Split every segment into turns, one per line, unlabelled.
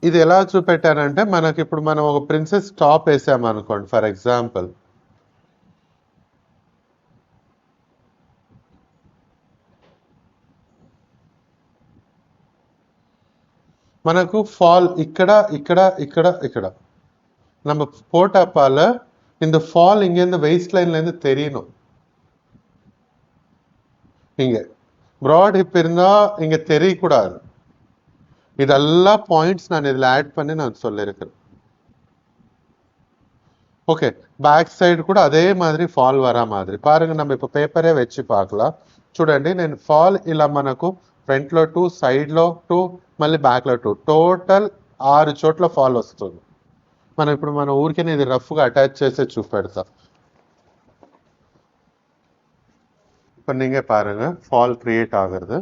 ఇది ఎలా చూపెట్టానంటే మనకి ఇప్పుడు మనం ఒక ప్రిన్సెస్ టాప్ వేసాము అనుకోండి ఫర్ ఎగ్జాంపుల్. మనకు ஃபால் ఇక్కడ ఇక్కడ ఇక్కడ ఇక్కడ நம்ம போட்டப்பால இந்த ஃபால் இங்கேருந்து வெயிஸ்ட் லைன்லேருந்து தெரியணும். இங்க ப்ராட் ஹிப் இருந்தா இங்க தெரியக்கூடாது. இதெல்லாம் பாயிண்ட்ஸ் நான் இதில் ஆட் பண்ணி நான் சொல்லியிருக்கிறேன். ஓகே, బ్యాక్ సైడ్ కూడా అదే మాదిరి ఫాల్ వరా మాదిరి పారుగా நம்ம இப்போ పేపరే వచ్చి பார்க்கலாம். చూడండి నేను ఫాల్ ఇలా మనకు ఫ్రంట్లో 2 సైడ్లో 2 మళ్ళీ బ్యాక్లో 2 టోటల్ 6 చోట్ల ఫాల్ వస్తుంది. మనం ఇప్పుడు మన ఊరికే ఇది రఫ్గా అటాచ్ చేసి చూపెడతా. இப்போ நீங்க பாருங்க ஃபால் கிரியேட் ஆகுறது.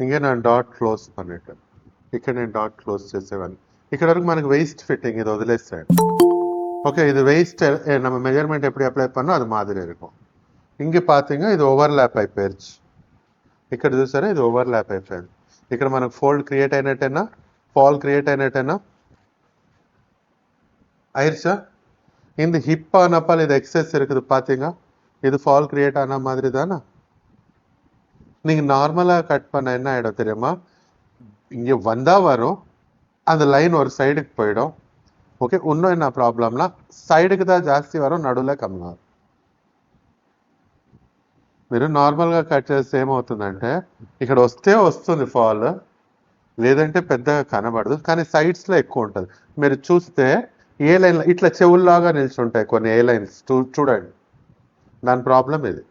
இங்கே நான் డాట్ క్లోజ్ பண்ணிட்டேன். ఇక్కడ నేను డాట్ క్లోజ్ చేసేవాడిని. ఇక్కడ వరకు మనకు వేస్ట్ ఫిట్టింగ్ இது వదిలేసాడు. ஓகே, இது வெயிஸ்ட் நம்ம மெஜர்மெண்ட் எப்படி அப்ளை பண்ணோம் அது மாதிரி இருக்கும். இங்கே பார்த்தீங்க ఇది ఓవర్లాప్ అయిపోయింది. ఇక్కడ చూసారా ఇది ఓవర్లాప్ అయిపోయింది. ఇక్కడ మనకు ఫోల్డ్ క్రియేట్ అయినట్టేనా, ఫాల్ క్రియేట్ అయినట్టేనా ஆயிடுச்சா? இந்த ஹிப் ஆனப்பால் இது எக்ஸஸ் இருக்குது பார்த்தீங்க, இது ஃபால் கிரியேட் ஆன மாதிரி தானே. நீங்கள் நார்மலாக கட் பண்ண என்ன ஆகிடும் தெரியுமா, இங்கே வந்தால் வரும், அந்த லைன் ஒரு சைடுக்கு போயிடும். ఓకే, இன்னும் என்ன ப்ராப்ளம்னா సైడ్కి దా జాస్తి వరం నడువులో కమ్మిన. మీరు నార్మల్గా కట్ చేస్తే ఏమవుతుందంటే ఇక్కడ వస్తే వస్తుంది ఫాల్, లేదంటే పెద్దగా కనబడదు, కానీ సైడ్స్లో ఎక్కువ ఉంటుంది. మీరు చూస్తే ఏ లైన్ ఇట్లా చెవుల్లాగా నిల్చుంటాయి కొన్ని ఏ లైన్స్ చూడండి, దాని ప్రాబ్లం ఇది.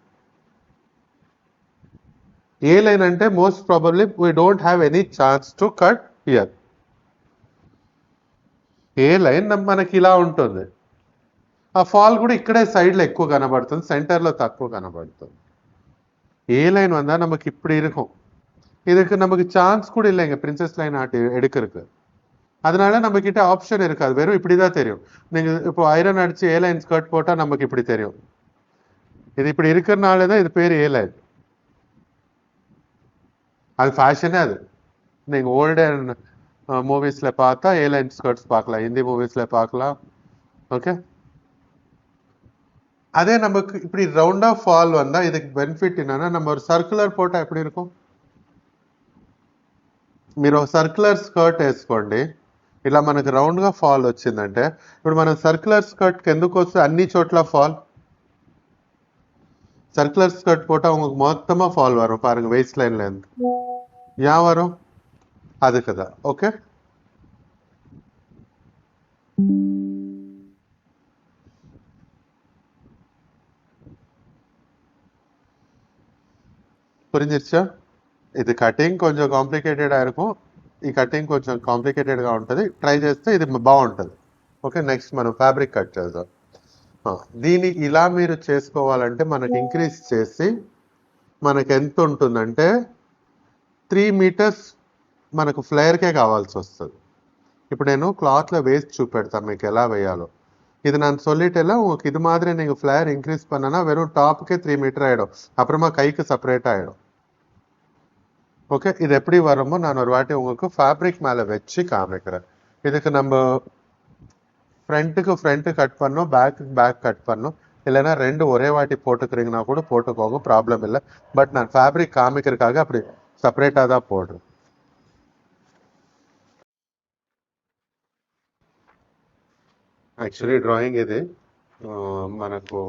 ఏ లైన్ అంటే most probably we don't have any chance to cut here. A line మనకి ఇలా ఉంటుంది, ఆ ఫాల్ కూడా ఇక్కడే సైడ్లో ఎక్కువ కనబడుతుంది, సెంటర్లో తక్కువ కనబడుతుంది. ఏ லைன் வந்தா நமக்கு இப்படி இருக்கும், இதுக்கு நமக்கு சான்ஸ் கூட இல்லைங்க பிரின்சஸ் லைன் ஆர்ட் எடுக்கிறதுக்கு. அதனால நம்ம கிட்ட ஆப்ஷன் இருக்காது, வெறும் இப்படிதான் தெரியும். நீங்க இப்போ ஐரன் அடிச்சு ஏ லைன் ஸ்கர்ட் போட்டா நமக்கு இப்படி தெரியும். இது இப்படி இருக்கிறனால தான் இது பேர் ஏ லைன். அது ஃபேஷனே அது. நீங்க ஓல்டன் மூவிஸ்ல பார்த்தா ஏ லைன் ஸ்கர்ட்ஸ் பார்க்கலாம், ஹிந்தி மூவிஸ்ல பார்க்கலாம். ஓகே, அதே நமக்கு இப்படி ரவுண்டா ஃபால் வந்தா இதுக்கு பெனிஃபிட் என்னன்னா, நம்ம ஒரு సర్క్యులర్ పోటా எப்படி இருக்கும், మీరు ఒక సర్క్యులర్ స్కర్ట్ వేసుకోండి, ఇలా మనకు రౌండ్ గా ఫాల్ వచ్చిందంటే, ఇప్పుడు మనం సర్క్యులర్ స్కర్ట్ ఎందుకు వస్తే అన్ని చోట్ల ఫాల్, சர்க்குலர் ஸ்கர்ட் போட்டால் உங்களுக்கு மொத்தமாக ஃபால் வரும் பாருங்க, வெயிஸ்ட் லைன்ல இருந்து ஏன் வரும், அதுக்கு தான். ஓகே, పురించా? ఇది కటింగ్ కొంచెం కాంప్లికేటెడ్ இருக்கும், ఈ కటింగ్ కొంచెం కాంప్లికేటెడ్గా ఉంటుంది, ట్రై చేస్తే ఇది బాగుంటుంది. ఓకే, నెక్స్ట్ మనం ఫ్యాబ్రిక్ కట్ చేద్దాం. దీన్ని ఇలా మీరు చేసుకోవాలంటే మనకి ఇంక్రీజ్ చేసి మనకి ఎంత ఉంటుందంటే 3 మీటర్స్ మనకు ఫ్లేయర్కే కావాల్సి వస్తుంది. இப்போ నేను క్లాత్లో వేసి చూపెడతాను మీకు ఎలా వేయాలో. இது நான் சொல்லிட்டேல உங்களுக்கு, இது மாதிரி நீங்கள் ஃப்ளேர் இன்க்ரீஸ் பண்ணனா வெறும் டாப்புக்கே 3 மீட்டர் ஆகிடும், அப்புறமா கைக்கு செப்பரேட் ஆகிடும். ஓகே, இது எப்படி வருமோ நான் ஒரு வாட்டி உங்களுக்கு ஃபேப்ரிக் மேலே வச்சு காமிக்கிறேன். இதுக்கு நம்ம ஃப்ரண்ட்டுக்கு ஃப்ரண்ட்டு கட் பண்ணோம், பேக்குக்கு பேக் கட் பண்ணோம், இல்லைன்னா ரெண்டு ஒரே வாட்டி போட்டுக்கிறீங்கன்னா கூட போட்டுக்கோங்க, ப்ராப்ளம் இல்லை. பட் நான் ஃபேப்ரிக் காமிக்கிறதுக்காக அப்படி செப்பரேட்டாக தான் போடுறேன். యాక్చువల్లీ డ్రాయింగ్ ఇది మనకు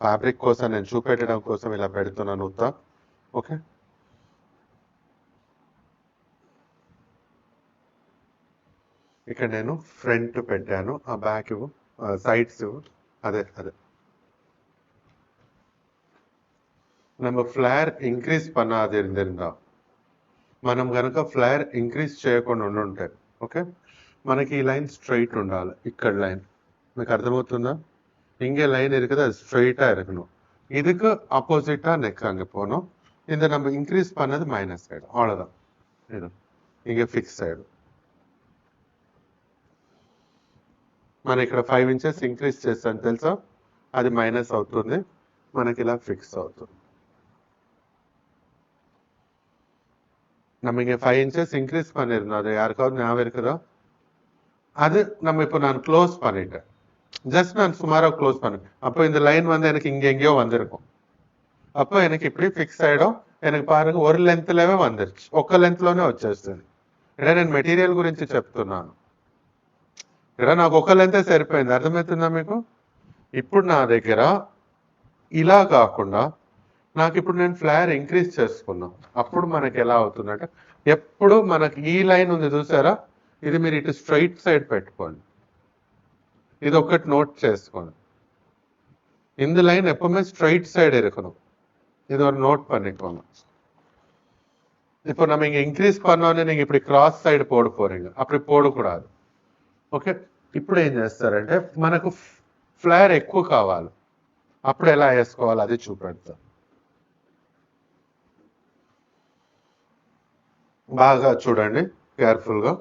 ఫ్యాబ్రిక్ కోసం నేను చూపెట్టడం కోసం ఇలా పెడుతున్నాను ఉత్తా. ఓకే, ఇక్కడ నేను ఫ్రంట్ పెట్టాను, ఆ బ్యాక్ సైడ్స్ అదే అదే. நம்ம ఫ్లేర్ ఇంక్రీజ్ பண்ணாது இருந்திருந்தா, మనం కనుక ఫ్లేర్ ఇంక్రీజ్ చేయకుండా ఉండుంటే, ఓకే, మనకి ఈ లైన్ స్ట్రైట్ ఉండాలి. ఇక్కడ లైన్ మీకు అర్థమవుతుందా, இங்கே லைன் இருக்குது, அது ஸ்ட்ரைட்டா இருக்கணும். இதுக்கு ஆப்போசிட்டா நெக் அங்கே போகணும். இந்த நம்ம இன்க்ரீஸ் பண்ணது மைனஸ் ஆயிடும், அவ்வளோதான். இது இங்கே ஃபிக்ஸ் ஆயிடும். మన ఇక్కడ 5 ఇంచెస్ ఇంక్రీజ్ చేస్తాను తెలుసా, అది మైనస్ అవుతుంది, మనకి ఇలా ఫిక్స్ అవుతుంది. நம்ம இங்கே 5 inches இன்க்ரீஸ் பண்ணியிருந்தோம். அது யாருக்காவது ஞாபகம் இருக்குதோ? அது நம்ம இப்போ நான் க்ளோஸ் பண்ணிட்டேன். ஜஸ்ட் நான் சுமாராக க்ளோஸ் பண்ணேன். அப்போ இந்த லைன் வந்து எனக்கு இங்கே எங்கேயோ வந்திருக்கும். அப்போ எனக்கு இப்படி ఫిక్స్ అయ్యడం எனக்கு పారుగా ఒక లెంత్లోనే వందర్చి ఒక లెంత్లోనే వచ్చేస్తుంది. ఇక్కడ నేను మెటీరియల్ గురించి చెప్తున్నాను. ఇక్కడ నాకు ఒక లెంతే సరిపోయింది. అర్థమవుతుందా మీకు? ఇప్పుడు నా దగ్గర ఇలా కాకుండా నాకు ఇప్పుడు నేను ఫ్లేర్ ఇంక్రీజ్ చేసుకున్నా. అప్పుడు మనకి ఎలా అవుతుందంటే ఎప్పుడు మనకి ఈ లైన్ ఉంది చూసారా, ఇది మీరు ఇటు స్ట్రైట్ సైడ్ పెట్టుకోండి. ఇది ఒకటి నోట్ చేసుకోండి. இந்த லைன் எப்பவுமே ஸ்ட்ரைட் சைடு இருக்கணும். இது ஒரு நோட் பண்ணிக்கோங்க. இப்போ நம்ம இங்க இன்க்ரீஸ் பண்ணோன்னு நீங்க இப்படி క్రాస్ సైడ్ పోడు పోறீங்க. அப்படி పోడకూడదు. ఓకే, ఇప్పుడు ఏం చేస్తారంటే మనకు ఫ్లేర్ ఎక్కువ కావాలి. అప్పుడు ఎలా వేసుకోవాలి అది చూపెడతా. బాగా చూడండి కేర్ఫుల్ గా.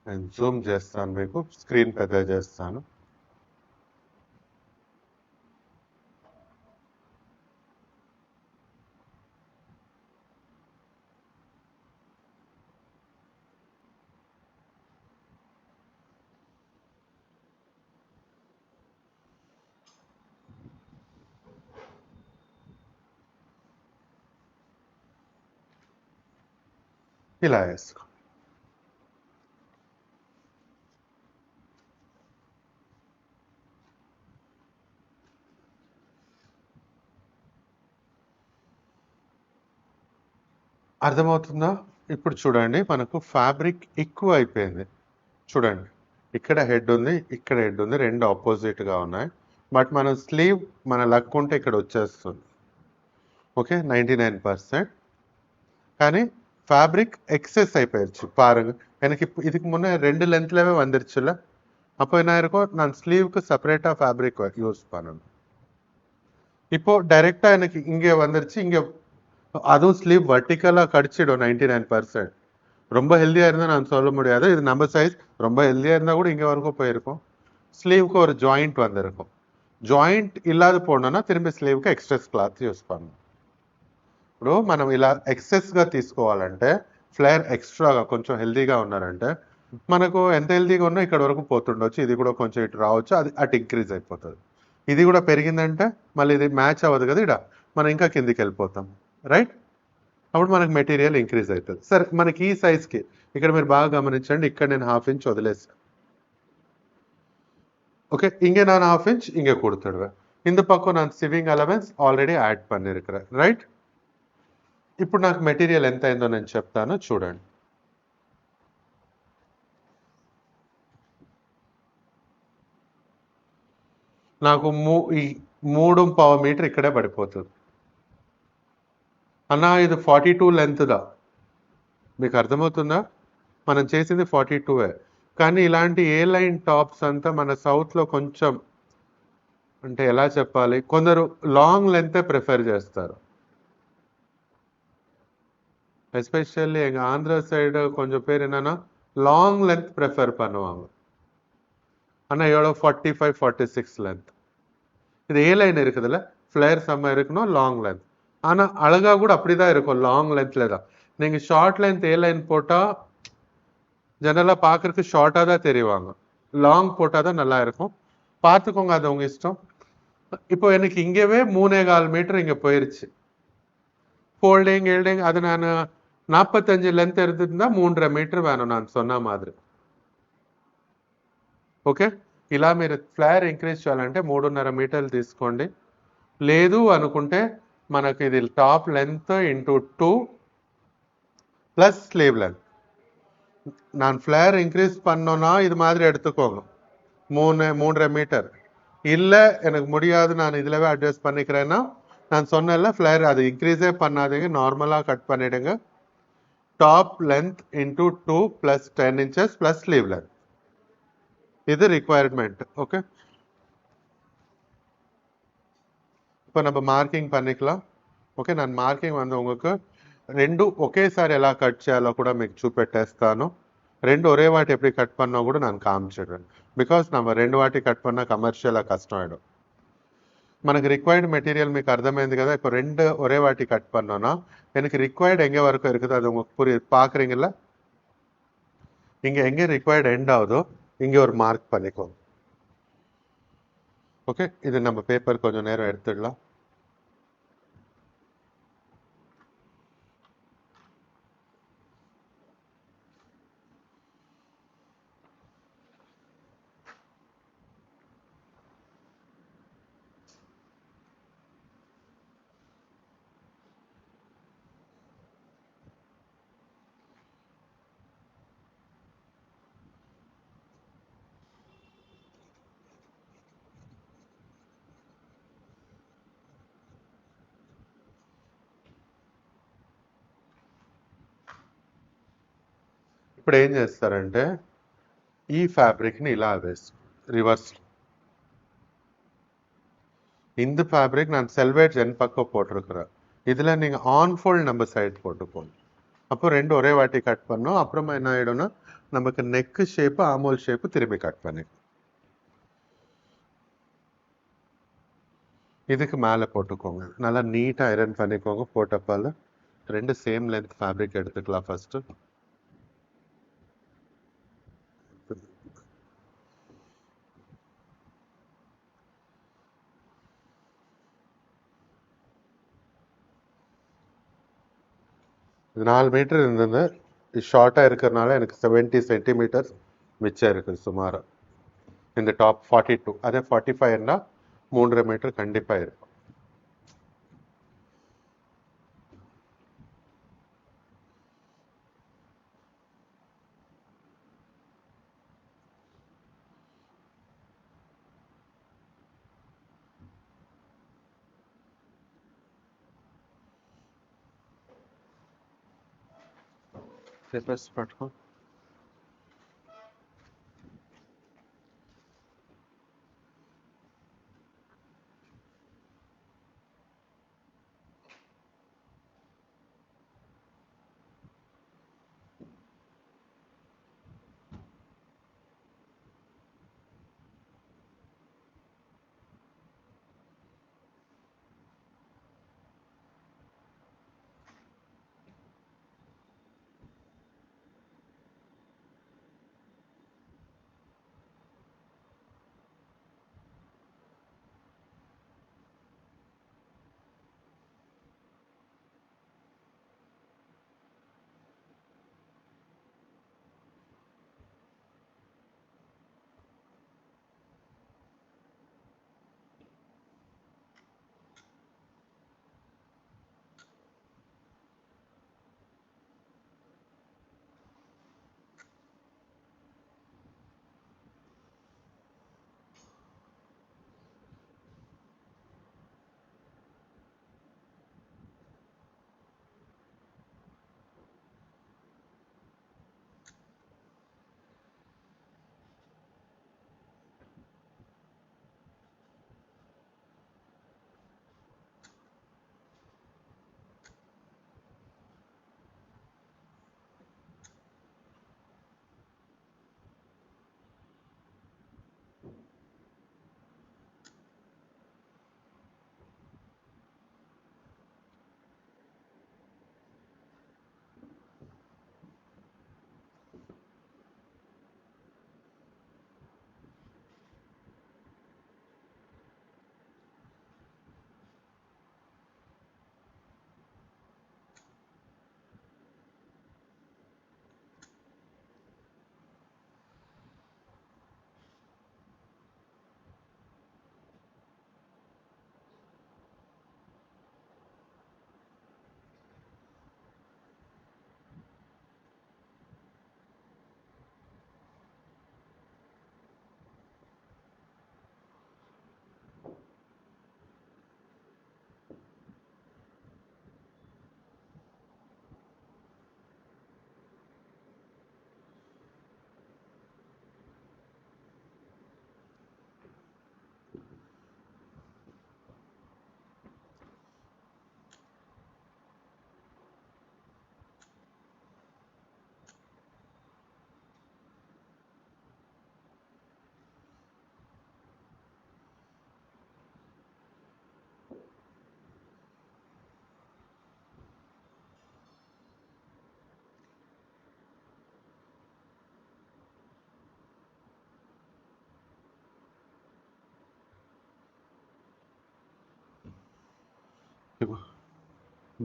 నేను జూమ్ చేస్తాను, మీకు స్క్రీన్ పెద్ద చేస్తాను. ఇలా వేసుకో. అర్థమవుతుందా? ఇప్పుడు చూడండి, మనకు ఫ్యాబ్రిక్ ఎక్కువ అయిపోయింది. చూడండి, ఇక్కడ హెడ్ ఉంది, ఇక్కడ హెడ్ ఉంది, రెండు ఆపోజిట్ గా ఉన్నాయి. బట్ మన స్లీవ్ మన లక్ ఉంటే ఇక్కడ వచ్చేస్తుంది. ఓకే, 99%. కానీ ఫ్యాబ్రిక్ எக்ஸஸ் ஆயிப்போயிருச்சு பாருங்க. எனக்கு இப்போ இதுக்கு முன்னே 2 லென்த்லவே வந்துருச்சுல. அப்போ என்ன இருக்கும், நான் ஸ்லீவுக்கு செப்பரேட்டா ஃபேப்ரிக் யூஸ் பண்ணணும். இப்போ டைரக்டா எனக்கு இங்கே வந்துருச்சு. இங்கே அதுவும் ஸ்லீவ் வர்டிக்கலா கடிச்சிடும் 99%. ரொம்ப ஹெல்தியா இருந்தால் நான் சொல்ல முடியாது. இது நம்ம சைஸ். ரொம்ப ஹெல்தியா இருந்தால் கூட இங்கே வரைக்கும் போயிருக்கும். ஸ்லீவுக்கு ஒரு ஜாயிண்ட் வந்திருக்கும். జాయింట్ ఇల్లాది పోడినా తిరిగి స్లీవ్కి ఎక్స్ట్రెస్ క్లాత్ యూస్ పన్ను. ఇప్పుడు మనం ఇలా ఎక్సెస్గా తీసుకోవాలంటే ఫ్లేర్ ఎక్స్ట్రాగా కొంచెం హెల్దీగా ఉన్నారంటే మనకు ఎంత హెల్దీగా ఉన్నా ఇక్కడ వరకు పోతుండొచ్చు. ఇది కూడా కొంచెం ఇటు రావచ్చు, అది అటు ఇంక్రీజ్ అయిపోతుంది. ఇది కూడా పెరిగిందంటే మళ్ళీ ఇది మ్యాచ్ అవ్వదు కదా, ఇక్కడ మనం ఇంకా కిందికి వెళ్ళిపోతాం. రైట్, అప్పుడు మనకు మెటీరియల్ ఇంక్రీజ్ అవుతుంది. సరే, మనకి ఈ సైజ్కి ఇక్కడ మీరు బాగా గమనించండి, ఇక్కడ నేను 1/2 ఇంచ్ వదిలేసాను. ஓகே, இங்கே நான் 1/2 inch இங்கே கொடுத்துடுவேன். இந்த பக்கம் நான் సివింగ్ అలవెన్స్ ఆల్రెడీ యాడ్ பண்ணிருக்கிறேன். రైట్, ఇప్పుడు నాకు మెటీరియల్ ఎంత అయిందో నేను చెప్తాను, చూడండి. నాకు 3.5 మీటర్ ఇక్కడే పడిపోతుంది అన్నా. ఇది 42 లెంత్ దా, మీకు అర్థమవుతుందా? మనం చేసింది 42. కానీ ఇలాంటి ఏ లైన్ టాప్స్ అంతా మన సౌత్లో కొంచెం అంటే ఎలా చెప్పాలి, కొందరు లాంగ్ లెంతే ప్రిఫర్ చేస్తారు. எஸ்பெஷலி எங்கள் ஆந்திரா சைடு கொஞ்சம் பேர் என்னன்னா லாங் லென்த் ப்ரிஃபர் பண்ணுவாங்க. ஆனால் எவ்வளோ 45, 46 லென்த். இது ஏ லைன் இருக்குதுல்ல, ஃப்ளேர் செம்ம இருக்கணும் லாங் லென்த். ஆனால் அழகாக கூட அப்படி தான் இருக்கும், லாங் லென்த்தில் தான். நீங்கள் ஷார்ட் லென்த் ஏ லைன் போட்டால் ஜெனரலாக பார்க்குறதுக்கு ஷார்ட்டாக தான் தெரிவாங்க. லாங் போட்டால் தான் நல்லா இருக்கும். பார்த்துக்கோங்க, அது உங்கள் இஷ்டம். இப்போ எனக்கு இங்கேவே 3.25 மீட்டர் இங்கே போயிருச்சு. ஃபோல்டிங் எல்டிங் அது நான் 45 లెంత్ எடுத்துருந்தா 3.5 మీటర్ வேணும் நான் சொன்ன மாதிரி. ఓకే, ఇలా మీరు ఫ్లేర్ ఇంక్రీజ్ చేయాలంటే 3.5 మీటర్లు తీసుకోండి. లేదు అనుకుంటే మనకి ఇది top length into 2 plus sleeve length. நான் ஃப்ளேர் இன்க்ரீஸ் பண்ணோன்னா இது மாதிரி எடுத்துக்கோங்க, 3.5 மீட்டர். இல்லை எனக்கு முடியாது, நான் இதிலவே அட்ஜஸ்ட் பண்ணிக்கிறேன்னா நான் சொன்னேன்ல, ஃப்ளேர் அது இன்க்ரீஸே பண்ணாதீங்க, நார்மலாக கட் பண்ணிடுங்க. Top length into 2 + 10 inches + sleeve length. இது ரிக்குவயர்மெண்ட். ஓகே, இப்போ நம்ம మార్కింగ్ பண்ணிக்கலாம். ఓకే, నేను మార్కింగ్ வந்து உங்களுக்கு రెండు ఒకేసారి ఎలా కట్ చేయాలో కూడా మీకు చూపెట్టేస్తాను. రెండు ఒరే వాటి எப்படி கட் பண்ணா கூட நான் காமிச்சிடுறேன். பிகாஸ் நம்ம రెండు వాటి కట్ பண்ணா కమర్షియலாக కష్టం ஆயிடும். మనకు రిక్వైర్డ్ మెటీరియల్ మీకు అర్థమైంది కదా. இப்போ రెండు ఒరే వాటి కట్ பண்ணோம்னா எனக்கு ரிக்வயர்ட் எங்கே வரைக்கும் இருக்குது அது உங்களுக்கு புரியுது, பார்க்குறீங்களா? இங்கே எங்கே ரிக்வயர்ட் எண்ட் ஆகுதோ இங்கே ஒரு மார்க் பண்ணிக்கோங்க. ஓகே, இது நம்ம பேப்பர் கொஞ்சம் நேரம் எடுத்துடலாம். ఇప్పుడు ఏం చేస్తారంటే ఈ ఫ్యాబ్రిక్ని ఇలా వేసి ரிவர்ஸ், இந்த ஃபேப்ரிக் நான் செல்வேஜ் என் பக்கம் போட்டிருக்கிறேன். இதில் நீங்கள் ஆன் ஃபோல்ட் நம்ம சைடு போட்டுப்போம். அப்போ ரெண்டு ஒரே வாட்டி கட் பண்ணோம். அப்புறமா என்ன ஆகிடும்னா நமக்கு நெக்கு ஷேப்பு ஆமோல் ஷேப்பு திரும்பி கட் பண்ணி இதுக்கு மேலே போட்டுக்கோங்க. நல்லா நீட்டாக ஐரன் பண்ணிக்கோங்க. போட்டப்பால் ரெண்டு சேம் லென்த் ஃபேப்ரிக் எடுத்துக்கலாம் ஃபஸ்ட்டு. இது 4 மீட்டர் இருந்தது, இது ஷார்ட்டாக இருக்கிறதுனால எனக்கு 70 சென்டிமீட்டர் மிச்சம் இருக்குது சுமார். இந்த டாப் 42, அதே 45னா 3.5 மீட்டர் கண்டிப்பாக இருக்கும். పేపర్స్ పట్టుకో.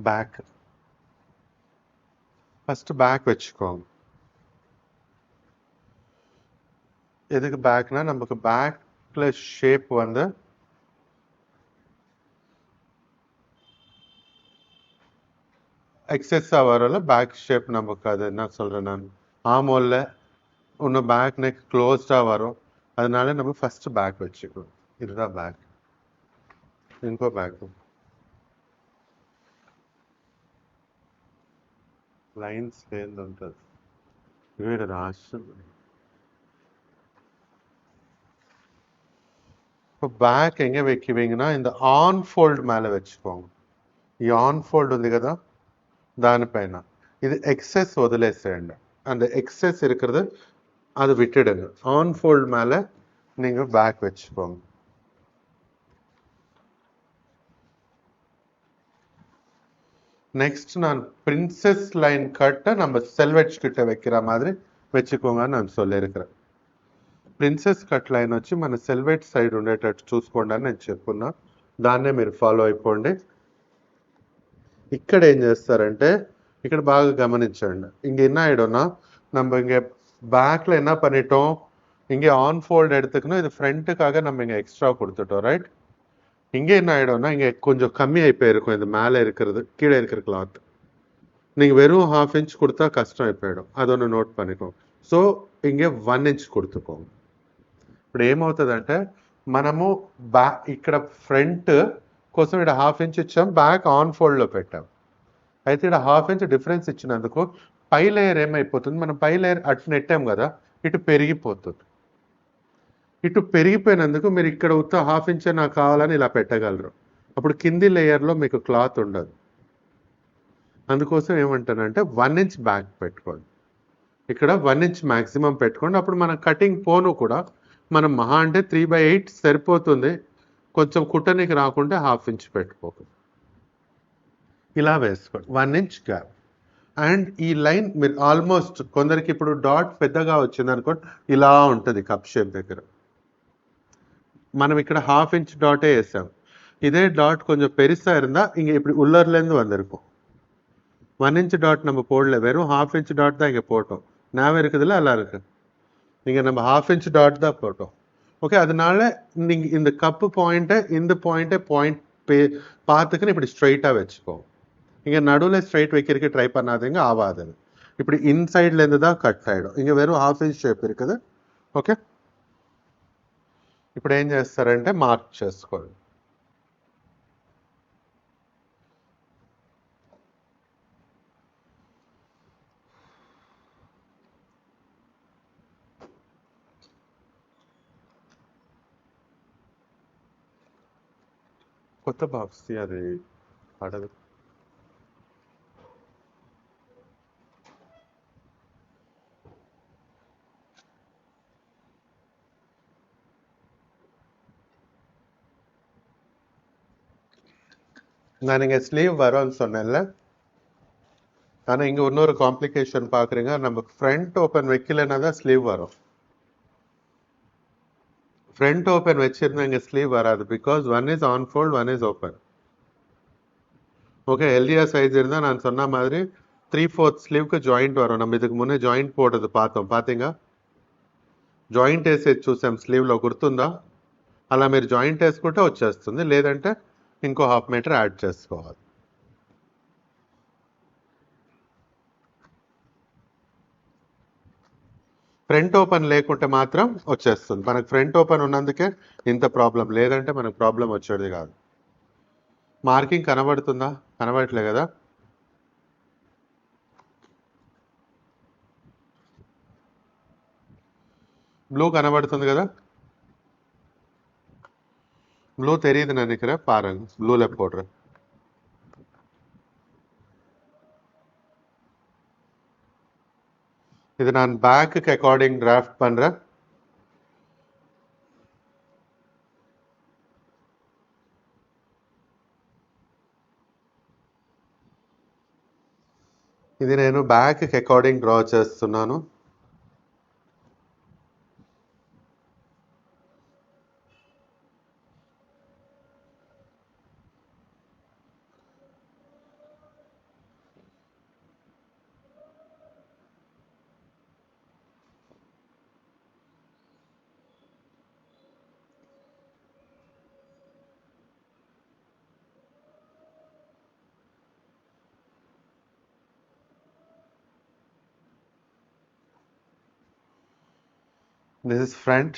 பேக் ஃபர்ஸ்ட் பேக் வச்சுக்கோங்க. எதுக்கு பேக்னா நமக்கு பேக்ல ஷேப் வந்து எக்ஸஸாக வரல. பேக் ஷேப் நமக்கு அது என்ன சொல்கிறேன் நான் ஆமோல்ல இன்னும் பேக் நெக் க்ளோஸ்டாக வரும். அதனால நம்ம ஃபர்ஸ்ட் பேக் வச்சுக்கணும். இதுதான் பேக். ఇంకో బ్యాక్ లైన్స్ కింద ఉంటుంది. వీడు రాస్తుంది. இப்போ బ్యాక్ எங்கே வைக்குவீங்கன்னா இந்த ఆన్ ఫోల్డ్ மேலே வச்சுக்கோங்க. ఈ ఆన్ ఫోల్డ్ ఉంది కదా దానిపైన ఇది ఎక్సెస్ వదిలేసేయండి. அந்த எக்ஸஸ் இருக்கிறது அது விட்டுடுங்க. ஆன் ஃபோல்ட் மேலே நீங்கள் பேக் வச்சுக்கோங்க. நெக்ஸ்ட் நான் பிரின்சஸ் லைன் கட்டை நம்ம செல்வெட்ஸ் கிட்ட வைக்கிற மாதிரி வச்சுக்கோங்கன்னு நான் சொல்லியிருக்கிறேன். ప్రిన్సెస్ కట్ లైన్ వచ్చి మన సెల్వేట్ సైడ్ ఉండేటట్టు చూసుకోండి అని నేను చెప్పున్నా. దాన్నే మీరు ఫాలో అయిపోండి. ఇక్కడ ఏం చేస్తారంటే ఇక్కడ బాగా கவனிச்சேன். இங்க என்ன ஆயிடும்னா நம்ம இங்க பேக்ல என்ன பண்ணிட்டோம், இங்கே ஆன் ஃபோல்ட் எடுத்துக்கணும். இது ஃப்ரண்ட்டுக்காக நம்ம இங்க எக்ஸ்ட்ரா கொடுத்துட்டோம். ரைட். இங்கே என்ன ஆயிடும்னா இங்க கொஞ்சம் கம்மியாகி போயிருக்கும். இது மேலே இருக்கிறது கீழே இருக்கிற கிளாத் நீங்கள் வெறும் 1/2 inch கொடுத்தா கஷ்டம் போயிடும். அது ஒன்று நோட் பண்ணிக்கோங்க. ஸோ இங்கே 1 inch கொடுத்துக்கோங்க. ఇప్పుడు ఏమవుతుందంటే మనము ఇక్కడ ఫ్రంట్ కోసం ఇక్కడ 1/2 inch ఇచ్చాం, బ్యాక్ ఆన్ ఫోల్డ్లో పెట్టాం. అయితే ఇక్కడ 1/2 inch డిఫరెన్స్ ఇచ్చినందుకు పై లేయర్ ఏమైపోతుంది, మనం పై లేయర్ అటు నెట్టాం కదా, ఇటు పెరిగిపోతుంది. ఇటు పెరిగిపోయినందుకు మీరు ఇక్కడ ఉత్త 1/2 inch నాకు కావాలని ఇలా పెట్టగలరు. అప్పుడు కింది లేయర్లో మీకు క్లాత్ ఉండదు. అందుకోసం ఏమంటానంటే 1 inch బ్యాక్ పెట్టుకోండి. ఇక్కడ 1 inch మ్యాక్సిమం పెట్టుకోండి. అప్పుడు మన కటింగ్ పోను కూడా మనం మహా అంటే 3/8 సరిపోతుంది. కొంచెం కుట్టనికి రాకుంటే 1/2 inch పెట్టుకోకండి. ఇలా వేసుకోండి. 1 inch గ్యాప్. అండ్ ఈ లైన్ మీరు ఆల్మోస్ట్ కొందరికి ఇప్పుడు డాట్ పెద్దగా వచ్చింది అనుకోండి, ఇలా ఉంటుంది కప్ షేప్ దగ్గర. మనం ఇక్కడ 1/2 inch டாட்டே వేసాం. இதே டாட் கொஞ்சம் பெருசா இருந்தா இங்க இப்படி உள்ளர்ல இருந்து வந்திருக்கும். 1 inch டாட் நம்ம போடல, வெறும் 1/2 inch டாட் தான் இங்க போட்டோம். ஞாபகம் இருக்குதுல்ல எல்லாருக்கும்? இங்க நம்ம 1/2 inch டாட் தான் போட்டோம். ஓகே, அதனால நீங்க இந்த கப்பு பாயிண்ட்டை இந்த பாயிண்ட் பார்த்துக்குன்னு இப்படி ஸ்ட்ரைட்டா வச்சுக்கோங்க. இங்க நடுவில் ஸ்ட்ரைட் வைக்கிறதுக்கு ட்ரை பண்ணாதீங்க, ஆகாது. இப்படி இன்சைட்ல இருந்து தான் కట్ ஆயிடும். இங்க வெறும் 1/2 inch షేప్ இருக்குது. ఓకే, ఇప్పుడు ఏం చేస్తారంటే మార్క్ చేసుకోండి. కొత్త బాక్స్ అది పడదు. நான் இங்கே ஸ்லீவ் வரும்னு சொன்னேன்ல, ஆனால் இங்கே இன்னொரு காம்ப்ளிகேஷன் பார்க்குறீங்க. நம்ம ஃப்ரண்ட் ஓப்பன் வைக்கலன்னா தான் ஸ்லீவ் வரும். ஃப்ரண்ட் ஓப்பன் வச்சிருந்தா இங்கே ஸ்லீவ் வராது. Because 1 is on fold, 1 is open. Okay, LTR size இருந்தால் நான் சொன்ன மாதிரி 3/4 స్లీవ్కి జాయింట్ వరం. நம்ம இதுக்கு முன்னே జాయింట్ పోటది பார்த்தோம். பார்த்தீங்க? జాయింట్ వేసేది చూసాం స్లీవ్లో, గుర్తుందా? అలా మీరు జాయింట్ వేసుకుంటే వచ్చేస్తుంది, లేదంటే ఇంకో 1/2 meter యాడ్ చేసుకోవాలి. ఫ్రంట్ ఓపెన్ లేకుంటే మాత్రం వచ్చేస్తుంది. మనకు ఫ్రంట్ ఓపెన్ ఉన్నందుకే ఇంత ప్రాబ్లం, లేదంటే మనకు ప్రాబ్లం వచ్చేది కాదు. మార్కింగ్ కనబడుతుందా? కనబడట్లే కదా? బ్లూ కనబడుతుంది కదా? ப்ளூ தெரியுது நினைக்கிறேன், பாருங்க. ப்ளூல போடுறேன். இது நான் பேக்குக்கு அக்கார்டிங் டிராஃப்ட் பண்றேன். ఇది నేను బ్యాక్కి అకార్డింగ్ డ్రా చేస్తున్నాను. திஸ் இஸ் ஃப்ரண்ட்,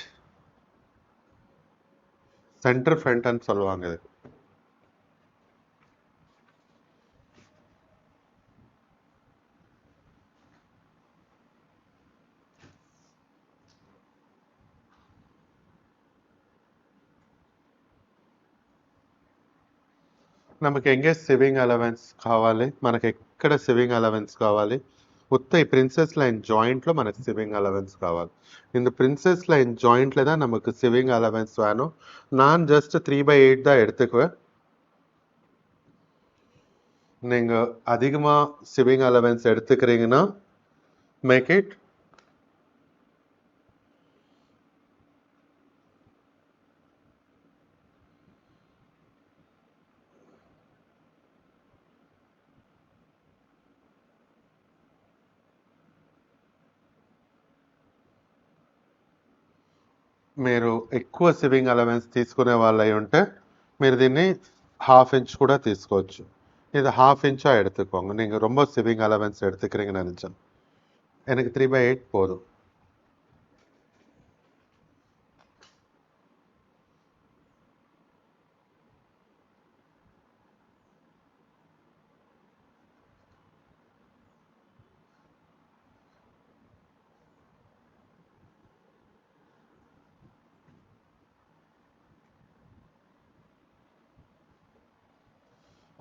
சென்டர் ஃப்ரண்ட்னு சொல்லுவாங்க இது. మనకి ఎంగే సివింగ్ అలవెన్స్ కావాలి, మనకి ఎక్కడ సివింగ్ అలవెన్స్ కావాలి, உத்த பிரின்சஸ் லைன் ஜாயிண்ட்ல మనకు சிவிங் அலவன்ஸ் காవాలి. இந்த பிரின்சஸ் லைன் ஜாயிண்ட்ல தான் நமக்கு சிவிங் அலவன்ஸ் வேணும். நான் ஜஸ்ட் 3/8 தான் எடுத்துக்குவேன். நீங்க அதிகமா சிவிங் அலவன்ஸ் எடுத்துக்கிறீங்கன்னா மேக் இட் మీరు ఎక్కువ సివింగ్ అలవెన్స్ తీసుకునే వాళ్ళు అయి ఉంటే మీరు దీన్ని 1/2 ఇంచ్ కూడా తీసుకోవచ్చు. இது 1/2 இன்ச்சா எடுத்துக்கோங்க. நீங்க ரொம்ப சிவிங் அலவன்ஸ் எடுத்துக்கிறீங்கன்னு நினைச்சேன். எனக்கு 3/8 போதும்.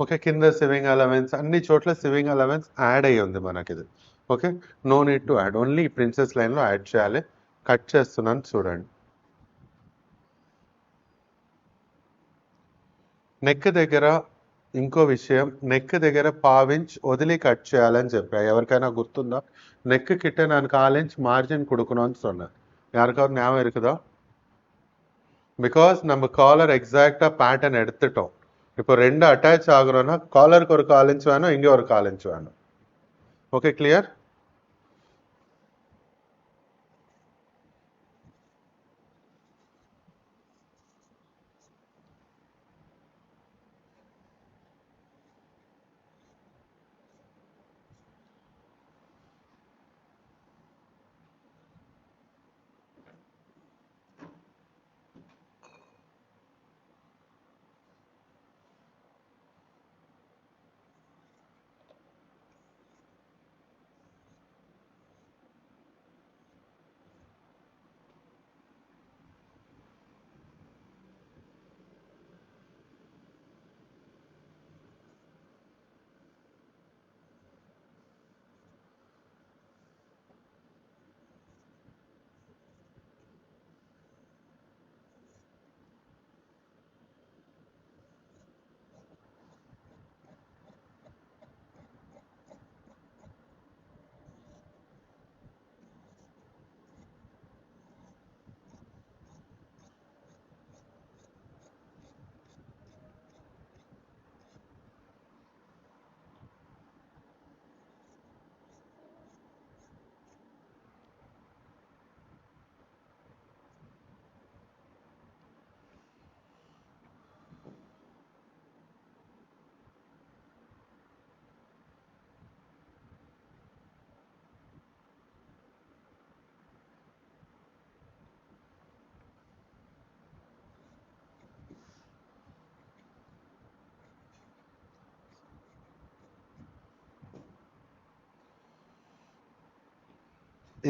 ఓకే, కింద సివింగ్ అలవెన్స్ అన్ని చోట్ల సివింగ్ అలవెన్స్ యాడ్ అయ్యి ఉంది మనకి ఇది. Okay, no need to add, only princess లైన్లో యాడ్ చేయాలి. కట్ చేస్తున్నాను చూడండి. నెక్ దగ్గర ఇంకో విషయం, నెక్ దగ్గర 1/2 ఇంచ్ వదిలి కట్ చేయాలని చెప్పా. ఎవరికైనా గుర్తుందా? நெக் கிட்ட நான் 1/4 இன்ச் மார்ஜின் கொடுக்கணும்னு சொன்னேன். யாருக்காவது ஞாபகம் இருக்குதா? பிகாஸ் நம்ம காலர் எக்ஸாக்டா பேட்டர்ன் எடுத்துட்டோம். இப்போ ரெண்டு அட்டாச் ஆகுறோம்னா காலருக்கு ஒரு 1/4 இன்ச் வேணும், இங்கே ஒரு 1/4 இன்ச் வேணும். Okay, clear?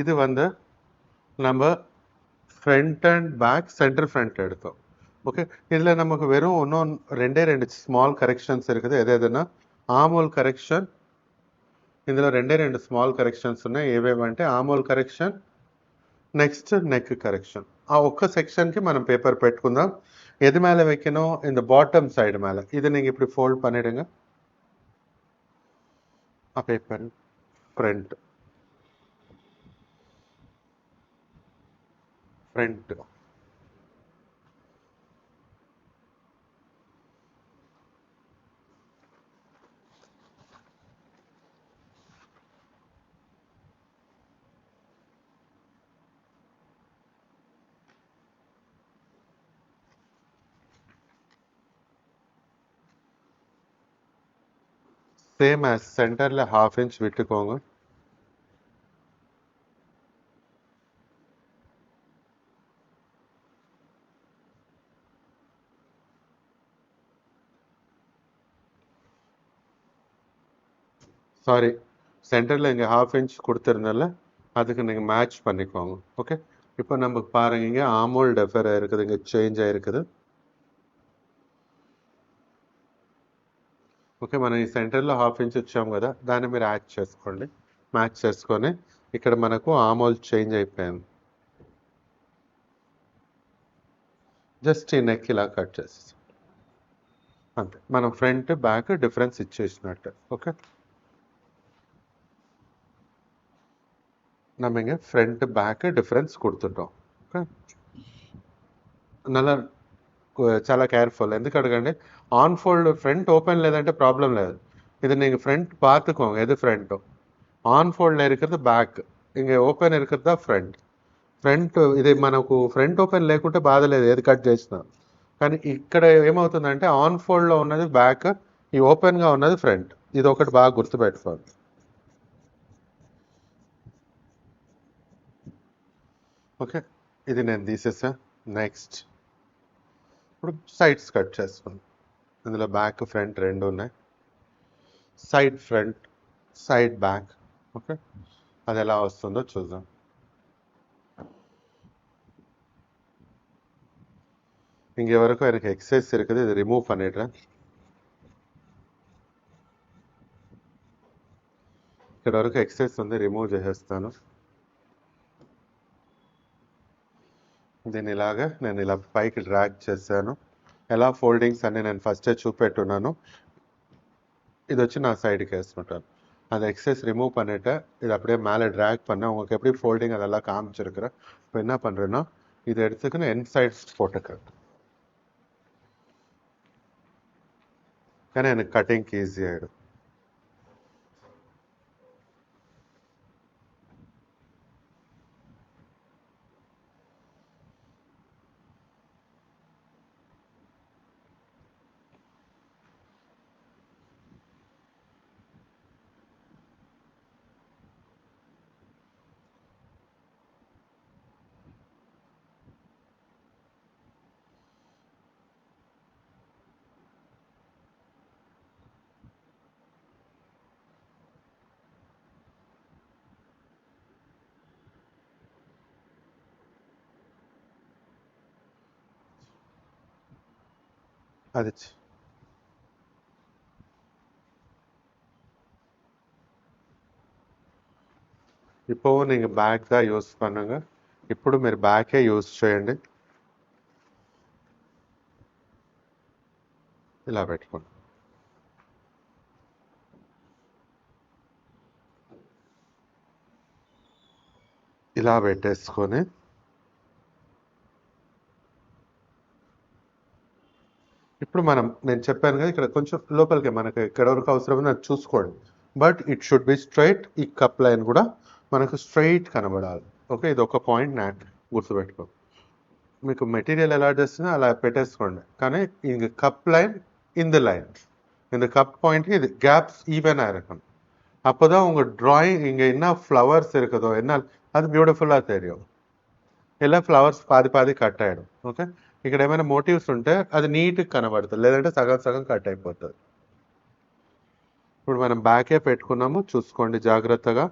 இது வந்து நம்ம front and back center front எடுத்தோம். ஓகே, இதில் நமக்கு வெறும் இன்னும் ரெண்டு ஸ்மால் கரெக்ஷன்ஸ் இருக்குது. எதுனா ఆమోల్ కరెక్షన్, ఇందులో రెండు స్మాల్ కరెక్షన్స్ ఉన్నాయి. ఏవేవంటే ఆమోల్ కరెక్షన్, నెక్స్ట్ నెక్ కరెక్షన్. ఆ ఒక్క సెక్షన్కి మనం పేపర్ పెట్టుకుందాం. எது மேலே வைக்கணும்? இந்த பாட்டம் சைடு மேலே. இதை நீங்கள் இப்படி ஃபோல்ட் பண்ணிடுங்க. ஆ paper front front same as சென்டரில் 1/2 இன்ச் விட்டுக்கோங்க. சாரி, சென்டரில் இங்கே 1/2 இன்ச் கொடுத்துருந்தால அதுக்கு நீங்கள் மேட்ச் பண்ணிக்கோங்க. ஓகே, இப்போ நமக்கு பாருங்க இங்கே ஆமோல் டெஃபர் இருக்குது, இங்கே చేంజ్ ஆயிருக்குது. ఓకే, మనం ఈ సెంటర్లో 1/2 ఇంచ్ ఇచ్చాము కదా, దాన్ని మీరు యాడ్ చేసుకోండి. మ్యాచ్ చేసుకొని ఇక్కడ మనకు ఆమోల్ చేంజ్ అయిపోయింది. జస్ట్ ఈ నెక్ ఇలా కట్ చేసి అంతే, మనం ఫ్రంట్ బ్యాక్ డిఫరెన్స్ ఇచ్చేసినట్టు. ఓకే, நம்ம இங்கே ஃப்ரண்ட் பேக்கு டிஃப்ரென்ஸ் கொடுத்துட்டோம். ఓకే, నల్ల చాలా కేర్ఫుల్. ఎందుకు అడగండి, ఆన్ ఫోల్డ్ ఫ్రంట్ ఓపెన్ లేదంటే ప్రాబ్లం లేదు. இது நீங்கள் ஃப்ரண்ட் பார்த்துக்கோங்க எது ஃப்ரண்ட்டோ. ఆన్ ఫోల్డ్లో இருக்கிறது బ్యాక్, ఇంక ఓపెన్ இருக்கிறது தான் ఫ్రంట్. ఫ్రంట్ ఇది మనకు ఫ్రంట్ ఓపెన్ లేకుంటే బాధ లేదు ఏది కట్ చేసినా. కానీ ఇక్కడ ఏమవుతుందంటే ఆన్ ఫోల్డ్లో ఉన్నది బ్యాక్, ఈ ఓపెన్గా ఉన్నది ఫ్రంట్. ఇది ఒకటి బాగా గుర్తుపెట్టుకోండి. ఓకే, ఇది నేను తీసేసా. నెక్స్ట్ ఇప్పుడు సైడ్స్ కట్ చేస్తాను. ఇందులో బ్యాక్ ఫ్రంట్ రెండు ఉన్నాయి. Side front, side back. Okay, అది ఎలా వస్తుందో చూద్దాం. இங்கே வரைக்கும் எனக்கு எக்ஸசைஸ் இருக்குது, இது ரிமூவ் பண்ணிடுறேன். ఇక్కడ వరకు ఎక్సెస్ ఉంది, రిమూవ్ చేసేస్తాను. దీన్ని ఇలాగా నేను ఇలా పైకి డ్రాగ్ చేశాను. ఎలా ఫోల్డింగ్స్ అన్ని నేను ఫస్టే చూపెట్టున్నాను. இது வச்சு நான் சைடுக்கு வேஸ்ட் அந்த எக்ஸசைஸ் ரிமூவ் பண்ணிவிட்டு இது அப்படியே மேலே ட்ராக் பண்ணேன். உங்களுக்கு எப்படி ஃபோல்டிங் அதெல்லாம் காமிச்சிருக்கிறேன். இப்போ என்ன பண்ணுறேன்னா இதை எடுத்துக்கின்னு என் சைட்ஸ் போட்டுக்கிறேன். ஏன்னா எனக்கு கட்டிங்க்கு ஈஸி ஆகிடும். అది இப்போவும் நீங்கள் பேக் தான் யூஸ் பண்ணுங்க. ఇప్పుడు మీరు బ్యాకే యూస్ చేయండి. ఇలా పెట్టుకోండి. ఇలా పెట్టేసుకొని ఇప్పుడు నేను చెప్పాను కదా ఇక్కడ కొంచెం లోపలికి మనకు ఎక్కడ వరకు అవసరమో అది చూసుకోండి. But it should be straight. ఈ కప్ లైన్ కూడా మనకు స్ట్రైట్ కనబడాలి. ఓకే, ఇది ఒక పాయింట్ నాకు గుర్తుపెట్టుకో. మీకు మెటీరియల్ ఎలా చేస్తున్నా అలా పెట్టేసుకోండి. కానీ இங்கே கப் லைன் இந்த லைன், இந்த கப் பாயிண்ட்டுக்கு இது கேப்ஸ் ஈவனாக இருக்கணும். அப்போ தான் உங்கள் ட்ராயிங் இங்கே என்ன ஃப்ளவர்ஸ் இருக்குதோ என்ன அது బ్యూటిఫుల్గా தெரியும். ఇలా ఫ్లవర్స్ పాది పాది కట్ అయ్యడం. ఓకే, ఇక్కడ ఏమైనా మోటివ్స్ ఉంటే అది నీట్గా కనబడుతుంది, లేదంటే సగం సగం కట్ అయిపోతుంది. ఇప్పుడు మనం బ్యాకే పెట్టుకున్నాము, చూసుకోండి జాగ్రత్తగా.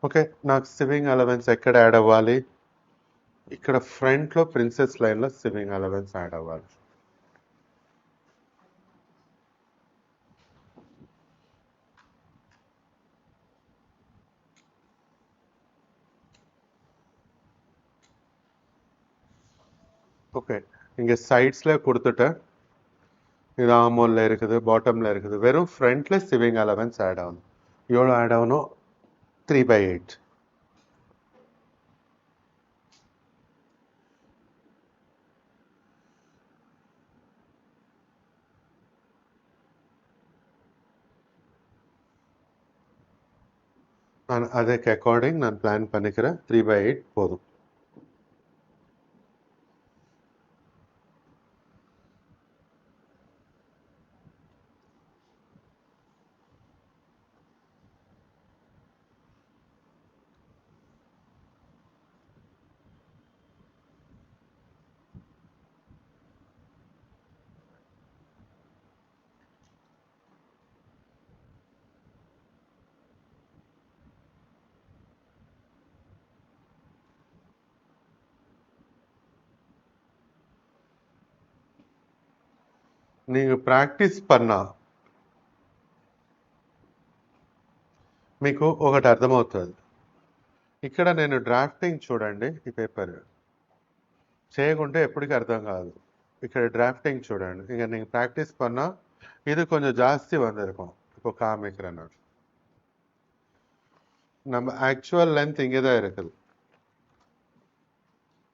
ఓకే, నాకు సివింగ్ అలవెన్స్ ఎక్కడ యాడ్ అవ్వాలి? ఇక్కడ ఫ్రంట్ లో ప్రిన్సెస్ లైన్ లో సివింగ్ అలవెన్స్ యాడ్ అవ్వాలి. ஓகே, இங்க சைட்ஸ்ல கொடுத்துட்டேன். இது ஆமோல்ல இருக்குது, பாட்டம்ல இருக்குது. வெறும் ஃப்ரண்ட்ல சிவிங் அலவன்ஸ் ஆட் ஆகணும். எவ்வளோ ஆட் ஆகணும்? 3/8. நான் அதுக்கு அக்கார்டிங் நான் பிளான் பண்ணிக்கிறேன். 3/8 போதும். நீங்க ప్రాక్టీస్ పన్నా మీకు ఒకటి అర్థమవుతుంది. ఇక్కడ నేను డ్రాఫ్టింగ్ చూడండి, ఈ పేపర్ చేయకుంటే ఎప్పటికీ అర్థం కాదు. ఇక్కడ డ్రాఫ్టింగ్ చూడండి, இங்க நீங்க ப்ராக்டிஸ் பண்ணா இது கொஞ்சம் ஜாஸ்தி வந்திருக்கும். இப்போ காமிக்கிறேன் நான். நம்ம ஆக்சுவல் லென்த் இங்கே தான் இருக்குது.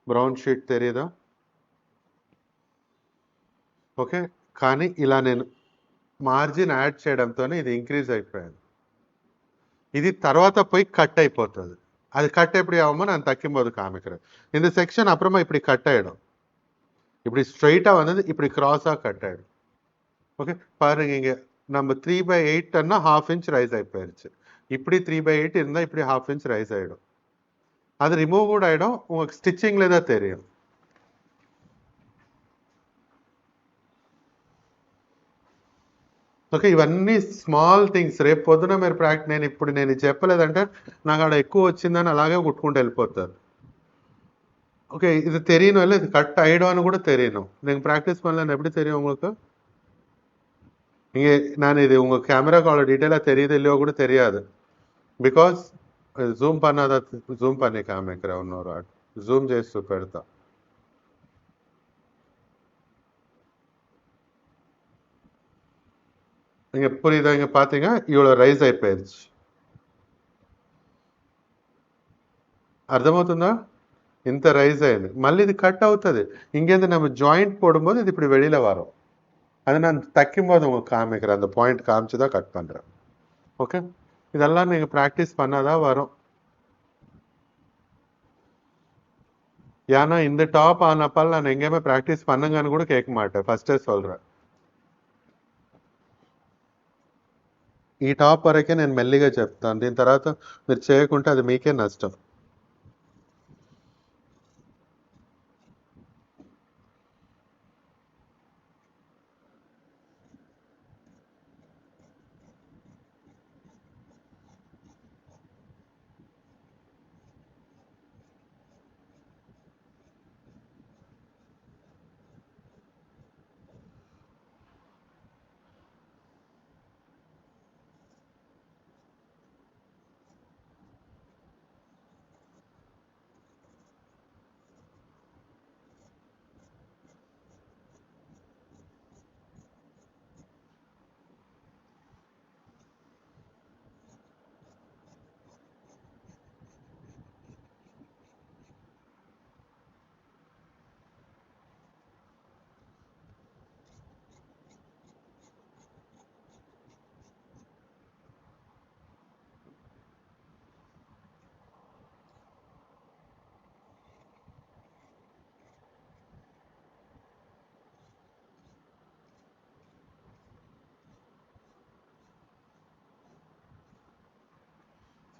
బ్రౌన్ షీట్ தெரியுதா? ఓకే, కానీ ఇలా నేను మార్జిన్ యాడ్ చేయడంతోనే ఇది ఇంక్రీజ్ అయిపోయింది. ఇది తర్వాత పోయి కట్ అయిపోతుంది. அது கட் எப்படி ஆகுமோ நான் தைக்கும்போது காமிக்கிறேன். இந்த செக்ஷன் அப்புறமா இப்படி கட் ஆயிடும். இப்படி ஸ்ட்ரைட்டா வந்தது இப்படி கிராஸா கட் ஆயிடும். ஓகே, பாருங்க இங்க நம்ம 3/8 ஹாஃப் இன்ச் ரைஸ் ஆகி போயிருச்சு. இப்படி 3/8 இருந்தா இப்படி ஹாஃப் இன்ச் ரைஸ் ஆயிடும். அது ரிமூவ் கூட ஆயிடும், உங்களுக்கு ஸ்டிச்சிங்ல தான் தெரியும். ఓకే, ఇవన్నీ స్మాల్ థింగ్స్. రేపు పొద్దున మీరు నేను చెప్పలేదంటే నాకు ఆడ ఎక్కువ వచ్చిందని అలాగే కుట్టుకుంటూ వెళ్ళిపోతారు. ஓகே, இது தெரியணும் இல்லை, இது கட் ஆயிடும்னு கூட தெரியணும். நீங்கள் ப்ராக்டிஸ் பண்ணலன்னு எப்படி தெரியும் உங்களுக்கு? நீங்கள் நான் இது உங்கள் கேமராக்கு அவ்வளோ டீட்டெயிலாக தெரியுது இல்லையோ கூட தெரியாது. பிகாஸ் ஜூம் பண்ணாத, ஜூம் பண்ணி காமிக்கிறேன் இன்னொரு ஆட். ஜூம் చేసి చూపెడతా. இங்க புரியுதா? இங்க பாத்தீங்க இவ்வளோ రైజ్ అయిపోయింది. అర్థమవుతుందా? ఇంత రైజ్ అయింది, మళ్ళీ ఇది కట్ అవుతుంది. இங்கேருந்து நம்ம ஜாயிண்ட் போடும்போது இது இப்படி வெளியில வரும். அது நான் தைக்கும் போது உங்களுக்கு காமிக்கிறேன், அந்த பாயிண்ட் காமிச்சு தான் கட் பண்றேன். ஓகே, இதெல்லாம் நீங்க ப்ராக்டிஸ் பண்ணாதான் வரும். ஏன்னா இந்த டாப் ஆனப்பால் நான் எங்கேயுமே ப்ராக்டிஸ் பண்ணுங்கன்னு கூட கேட்க மாட்டேன், ஃபர்ஸ்டே சொல்றேன். ఈ టాప్ వరకే నేను మెల్లిగా చెప్తాను, దీని తర్వాత మీరు చేయకుంటే అది మీకే నష్టం.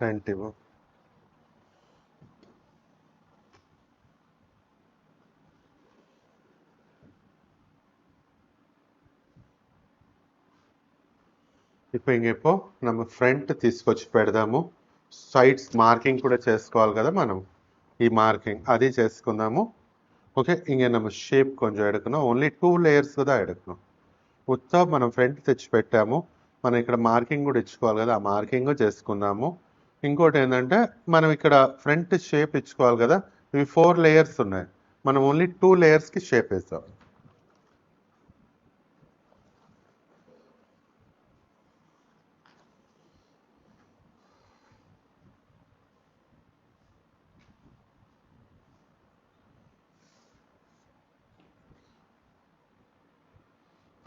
ఫ్రంట్ ఇవ్వు. இப்போ இங்க இப்போ நம்ம ఫ్రంట్ తీసుకొచ్చి పెడదాము. సైడ్స్ మార్కింగ్ కూడా చేసుకోవాలి కదా మనం, ఈ మార్కిங் அது చేసుకుందాము. ஓகே, இங்கே நம்ம ஷேப் கொஞ்சம் எடுக்கணும். ఓన్లీ 2 లేయర్స్ தான் எடுக்கணும். ఉత్తా మనం ఫ్రంట్ తెచ్చి పెట్టాము, మనం ఇక్కడ మార్కింగ్ కూడా ఇచ్చుకోవాలి కదా, ఆ మార్కింగ్ చేసుకుందాము. ఇంకోటి ఏంటంటే మనం ఇక్కడ ఫ్రంట్ షేప్ ఇచ్చుకోవాలి కదా, ఇవి 4 లేయర్స్ ఉన్నాయి, మనం ఓన్లీ 2 లేయర్స్కి షేప్ వేస్తాం.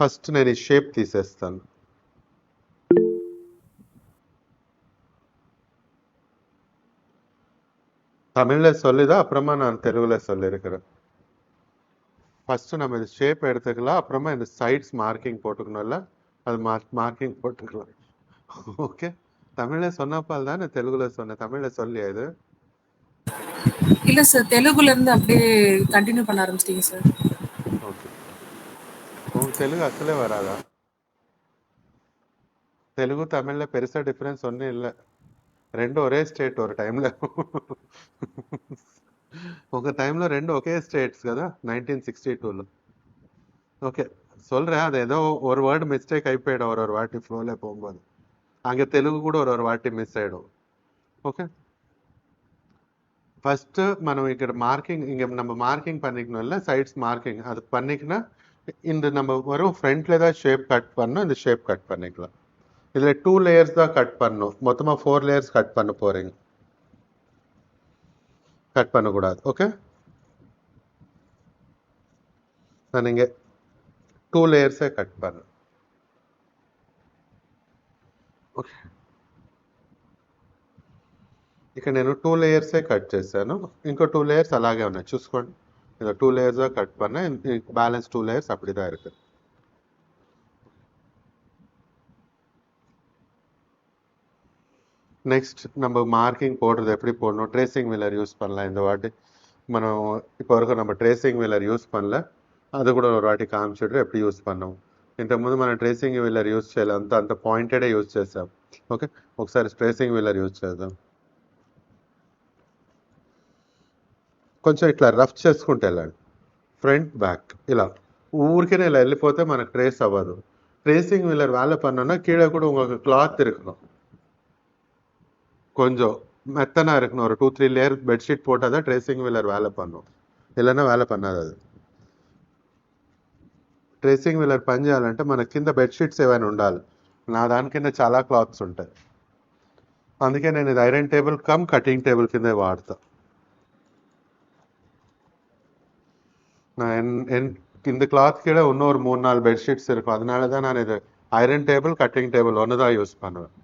ఫస్ట్ నేను ఈ షేప్ తీసేస్తాను. தமிழ்ல சொல்லிதா அப்புறமா நான் தெலுங்குல சொல்லியிருக்கிறேன். ஃபர்ஸ்ட் நம்ம இந்த ஷேப் எடுத்துக்கலாம், அப்புறமா இந்த சைட்ஸ் மார்க்கிங் போட்டுக்கணும்ல, அது மார்க்கிங் போட்டுக்கலாம். ஓகே, தமிழ்ல சொன்னப்பால் தான் நான் தெலுங்குல சொன்னேன், தமிழ்ல சொல்லியா இது?
இல்ல சார், தெலுங்குல இருந்து அப்படியே கண்டினியூ பண்ண ஆரம்பிச்சிட்டீங்க சார்.
ஓகே, உங்களுக்கு தெலுங்கு அசலே வராதா? తెలుగు తమిళ్లో పెరుసా డిఫరెన్స్ ఒన్నే இல்லை, రెండు ఒరే స్టేట్ ஒரு டைம்ல. ఒక టైంలో రెండు ఒకే స్టేట్స్ కదా 1962లో. ஓகே சொல்றேன், அது ஏதோ ஒரு வேர்டு மிஸ்டேக் అయిపోయాడు ஒரு வாட்டி ஃப்ளோல போகும்போது, அங்கே தெலுங்கு கூட ஒரு வாட்டி மிஸ் ஆயிடும். ஓகே, ஃபர்ஸ்ட் మనం ఇక్కడ மார்க்கிங், இங்க நம்ம மார்க்கிங் பண்ணிக்கணும் இல்லை, சைட்ஸ் மார்க்கிங் அது பண்ணிக்கினா இந்த நம்ம வரும் ஃப்ரண்ட்ல தான் ஷேப் கட் பண்ணணும், இந்த ஷேப் கட் பண்ணிக்கலாம். இதுல 2 லேயர்ஸ் தான் கட் பண்ணணும், மொத்தமா 4 லேயர்ஸ் கட் பண்ண போறீங்க, கட் பண்ணக்கூடாது. ஓகே, நான் இங்க 2 லேயர்ஸே కట్ பண்ணு. ఓకే, ఇక్కడ నేను 2 లేయర్సే కట్ చేశాను, ఇంకో 2 లేయర్స్ అలాగే ఉన్నాయి చూసుకోండి. இதை 2 லேயர்ஸா கட் பண்ணேன், பேலன்ஸ் 2 லேயர்ஸ் அப்படிதான் இருக்கு. நெக்ஸ்ட் நம்ம மார்க்கிங் போடுறது எப்படி போடணும், ட்ரேசிங் வீலர் யூஸ் பண்ணலாம். இந்த வாட்டி మనం இப்போ வரைக்கும் நம்ம ட்ரேசிங் వీలర్ యూస్ பண்ணல, అది కూడా ఒక వాటి కామిచ్చాడు ఎప్పుడు యూస్ பண்ணాం. ఇంతకుముందు మనం ట్రేసింగ్ వీలర్ యూస్ చేయాలి, అంత పాయింటెడే యూస్ చేసాం. ఓకే, ఒకసారి ట్రేసింగ్ వీలర్ యూస్ చేద్దాం. కొంచెం ఇట్లా రఫ్ చేసుకుంటే వెళ్ళండి, ఫ్రంట్ బ్యాక్ ఇలా ஊருக்கே ఇలా వెళ్ళిపోతే మనకు ట్రేస్ అవ్వదు. ట్రేసింగ్ వీலர் வேலை பண்ணோன்னா கீழே கூட உங்களுக்கு கிளாத் இருக்கணும், கொஞ்சம் மெத்தனா இருக்கணும், ஒரு 2-3 லேயர் பெட்ஷீட் போட்டால் தான் ட்ரேசிங் வீலர் வேலை பண்ணும், இல்லைன்னா వేலை పన్నది. అది ట్రేసింగ్ వీలర్ పని చేయాలంటే మన కింద బెడ్షీట్స్ ఏమైనా ఉండాలి, నా దాని కింద చాలా క్లాత్స్ ఉంటాయి, అందుకే నేను ఇది iron table come cutting table కింద వాడతా. நான் இந்த கிளாத் கீழே இன்னும் ஒரு 3-4 பெட்ஷீட்ஸ் இருக்கும், அதனால தான் நான் இது ஐரன் டேபிள் கட்டிங் டேபிள் ஒன்று தான் யூஸ் பண்ணுவேன்.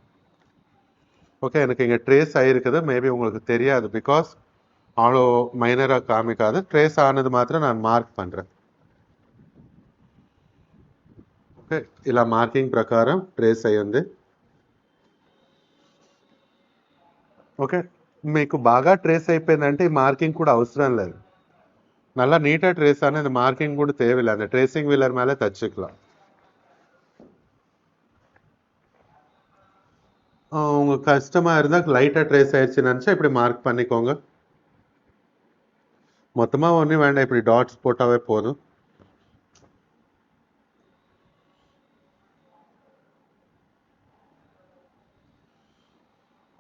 ஓகே, எனக்கு இங்கே ட்ரேஸ் ஆகிருக்குது, மேபி உங்களுக்கு தெரியாது, பிகாஸ் அவ்வளோ மைனராக காமிக்காது. ட்ரேஸ் ஆனது మాత్రం நான் మార్క్ பண்ணுறேன். ఓకే, ఇలా మార్కింగ్ ప్రకారం ట్రేస్ అయ్యింది. ఓకే, మీకు బాగా ట్రేస్ అయిపోయిందంటే ఈ మార్కింగ్ కూడా అవసరం లేదు, நல்லா நீட்டாக ட்ரேஸ் ஆனால் இந்த மார்க்கிங் கூட தேவையில்லை, அந்த ட்ரேசிங் வீலர் மேலே தச்சுக்கலாம். உங்களுக்கு கஷ்டமாக இருந்தால் லைட்டாக ட்ரேஸ் ஆயிடுச்சுன்னு நினச்சா இப்படி மார்க் பண்ணிக்கோங்க, மொத்தமாக ஒன்றும் வேண்டாம், இப்படி டாட்ஸ் போட்டாவே போதும்.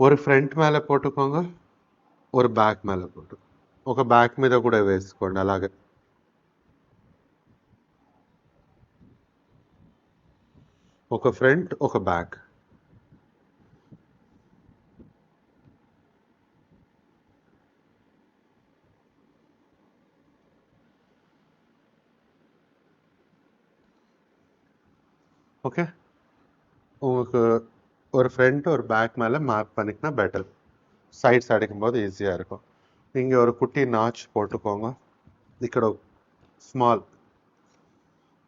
ஒரு ఫ్రంట్ மேலே போட்டுக்கோங்க, ஒரு బ్యాక్ மேலே போட்டு, ఒక బ్యాక్ మీద కూడా వేసుకోండి అలాగే. ఒక ఫ్రంట్ ఒక బ్యాక్. ஓகே, உங்களுக்கு ஒரு ஃப்ரண்ட் ஒரு பேக் மேலே மார்க் பண்ணிக்கினா பெட்டர், சைட்ஸ் அடிக்கும்போது ஈஸியாக இருக்கும். இங்கே ஒரு குட்டி நாச் போட்டுக்கோங்க, ఇక్కడ స్మాల్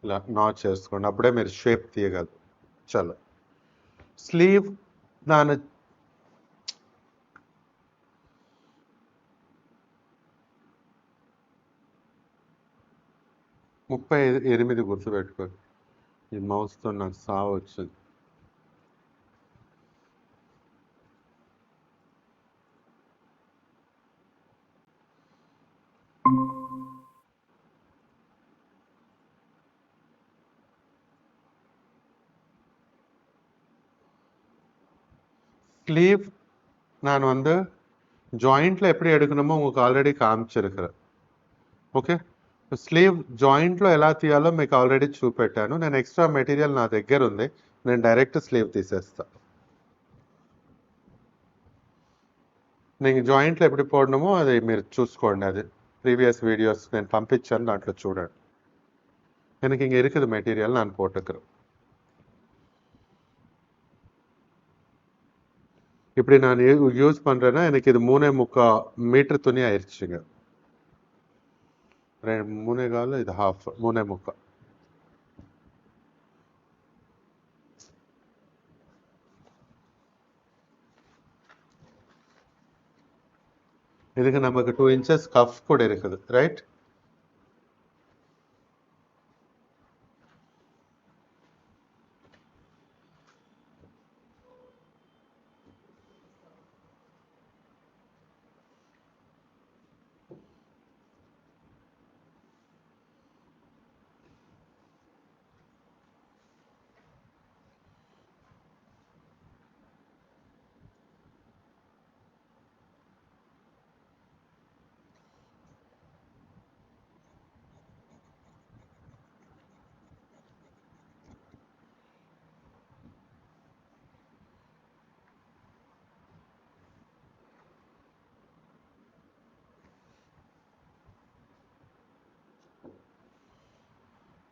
ఇలా నాచ్ చేసుకోండి, అప్పుడే మీరు షేప్ తీయగలరు. చలో, స్లీవ్ దాని 38 గుర్తుపెట్టుకోండి, ఈ మౌస్తో నాకు సావు వచ్చింది. ஸ்லீவ் நான் வந்து ஜாயிண்ட்ல எப்படி எடுக்கணுமோ உங்களுக்கு ఆల్రెడీ కామిச்சிருக்கிறேன். ఓకే, స్లీవ్ జాయింట్లో ఎలా తీయాలో మీకు ఆల్రెడీ చూపెట్టాను. నేను ఎక్స్ట్రా మెటీరియల్ నా దగ్గర ఉంది, నేను డైరెక్ట్ స్లీవ్ తీసేస్తా. నేను జాయింట్లో ఎప్పుడు పోడணுమో అది మీరు చూసుకోండి. అది ப்ரீவியஸ் வீடியோஸ் నేను పంపించాను, దాంట్లో చూడండి. எனக்கு இங்கே இருக்குது மெட்டீரியல், நான் போட்டுக்கிறேன். இப்படி நான் யூஸ் பண்ணுறேன்னா எனக்கு இது 3.25 மீட்டர் துணி ஆயிடுச்சுங்க. 3.25, இது ஹாஃப், 3.25. இதுக்கு நமக்கு 2 inches கஃப் கூட இருக்குது, ரைட்?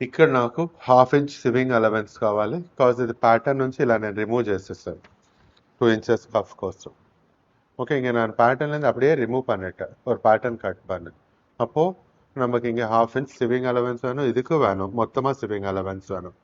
ఇక్కడ నాకు 1/2 inch సివింగ్ అలవెన్స్ కావాలి, బికాజ్ ఇది ప్యాటర్న్ నుంచి ఇలా నేను రిమూవ్ చేసేసాను 2 inches கஃப் కోసం. ஓகே, இங்கே நான் பேட்டர்ன்லேருந்து அப்படியே ரிமூவ் பண்ணிட்டேன், ஒரு பேட்டர்ன் கட் பண்ணு. அப்போது நமக்கு இங்கே 1/2 inch சிவிங் அலவன்ஸ் வேணும், இதுக்கு வேணும் மொத்தமாக சிவிங் அலவன்ஸ் வேணும்.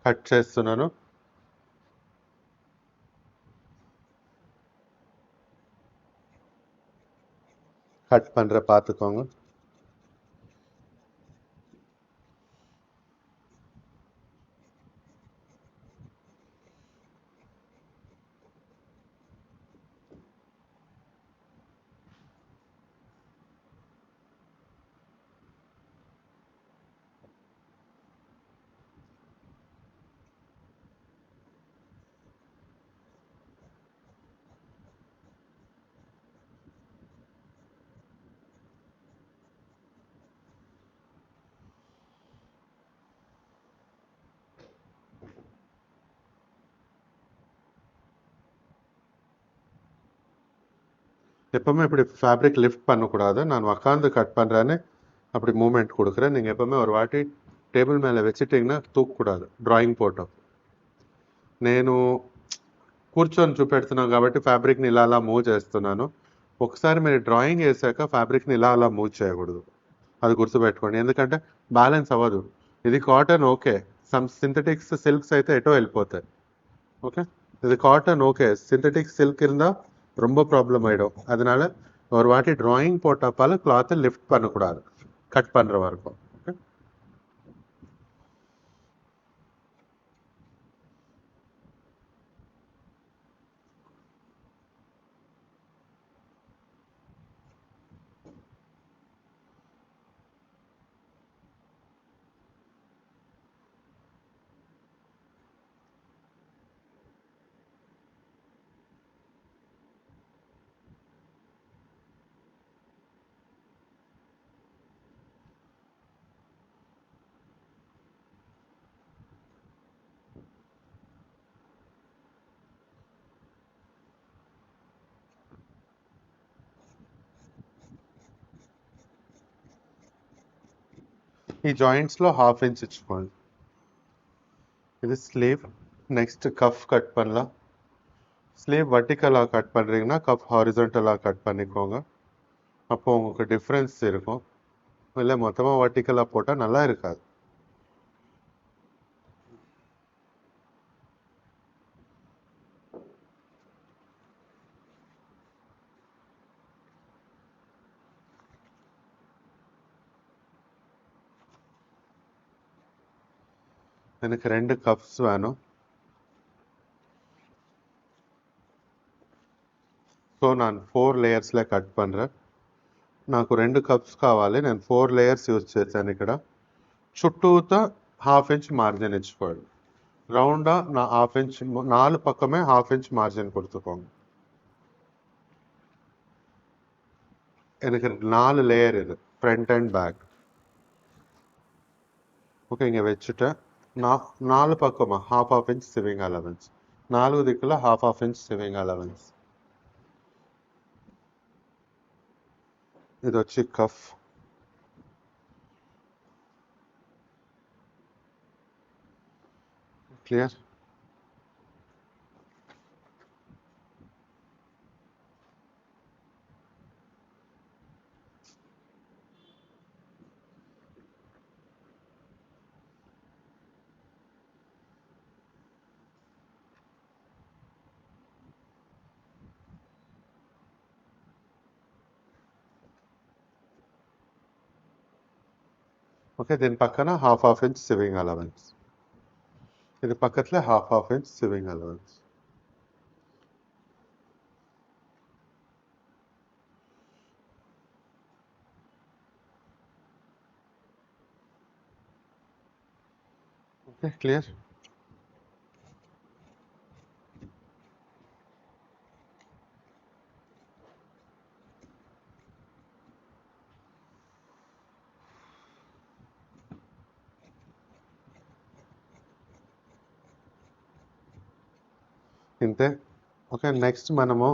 కట్ చేస్తున్నాను. கட் பண்ணுற பார்த்துக்கோங்க. எப்போவுமே இப்படி ஃபேப்ரிக் லிஃப்ட் பண்ணக்கூடாது. நான் உக்காந்து கட் பண்ணுறேன்னு அப்படி மூமெண்ட் கொடுக்குறேன். நீங்கள் எப்போவுமே ஒரு వాటి టేబుల్ மேலே வச்சுட்டிங்கன்னா తూకూడదు డ్రాయింగ్ పోవటం. నేను కూర్చొని చూపెడుతున్నాను కాబట్టి ఫ్యాబ్రిక్ని ఇలా అలా మూవ్ చేస్తున్నాను. ఒకసారి మీరు డ్రాయింగ్ వేసాక ఫ్యాబ్రిక్ని ఇలా అలా మూవ్ చేయకూడదు, అది గుర్తుపెట్టుకోండి. ఎందుకంటే బ్యాలెన్స్ అవ్వదు. ఇది cotton okay, some synthetics silks అయితే ఎటో వెళ్ళిపోతాయి. ஓகே, இது காட்டன் ஓகே, சிந்தட்டிக் சில்க் இருந்தால் ரொம்ப ப்ராப்ளம் ஆகிடும். அதனால ஒரு வாட்டி ட்ராயிங் போட்டப்பால கிளாத்தை லிஃப்ட் பண்ணக்கூடாது கட் பண்ணுற வரைக்கும். ஓகே, ఈ జాయింట్స్లో 1/2 ఇంచ్ ఇచ్చుకోండి. இது ஸ்லீவ். நெக்ஸ்ட் கஃப் கட் பண்ணலாம். ஸ்லீவ் வர்டிக்கலாக கட் பண்ணுறீங்கன்னா கஃப் ஹாரிசன்டலாக கட் பண்ணிக்கோங்க. அப்போ உங்களுக்கு டிஃப்ரென்ஸ் இருக்கும். இல்லை மொத்தமாக வர்டிக்கலாக போட்டால் நல்லா இருக்காது. எனக்கு 2 கப்ஸ் வேணும். సో నేను 4 లేయర్స్లో కట్ பண்ணுறேன். నాకు 2 కప్స్ కావాలి. నేను 4 లేయర్స్ యూజ్ చేశాను. ఇక్కడ చుట్టూతో 1/2 ఇంచ్ మార్జిన్ ఇచ్చుకోండి. రౌండా నా 1/2 ఇంచ్ 4 పక్కమే 1/2 ఇంచ్ మార్జిన్ கொடுத்துக்கோங்க. எனக்கு 4 லேயர் இது, ஃப்ரண்ட் அண்ட் பேக். ஓகே, இங்கே வச்சுட்டேன். 4 பக்கமா 1/2 ఇంచ్ సివింగ్ అలవెన్స్. 4 దిక్కుల 1/2 ఇంచ్ సివింగ్ అలవెన్స్. ఇది వచ్చి కఫ్. క్లియర్? ఓకే, దీని పక్కన 1/2 ఇంచ్ సివింగ్ అలవెన్స్. ఇది పక్కట్లో 1/2 inch sewing allowance. Okay, clear? ఇంతే. ఓకే, నెక్స్ట్ మనము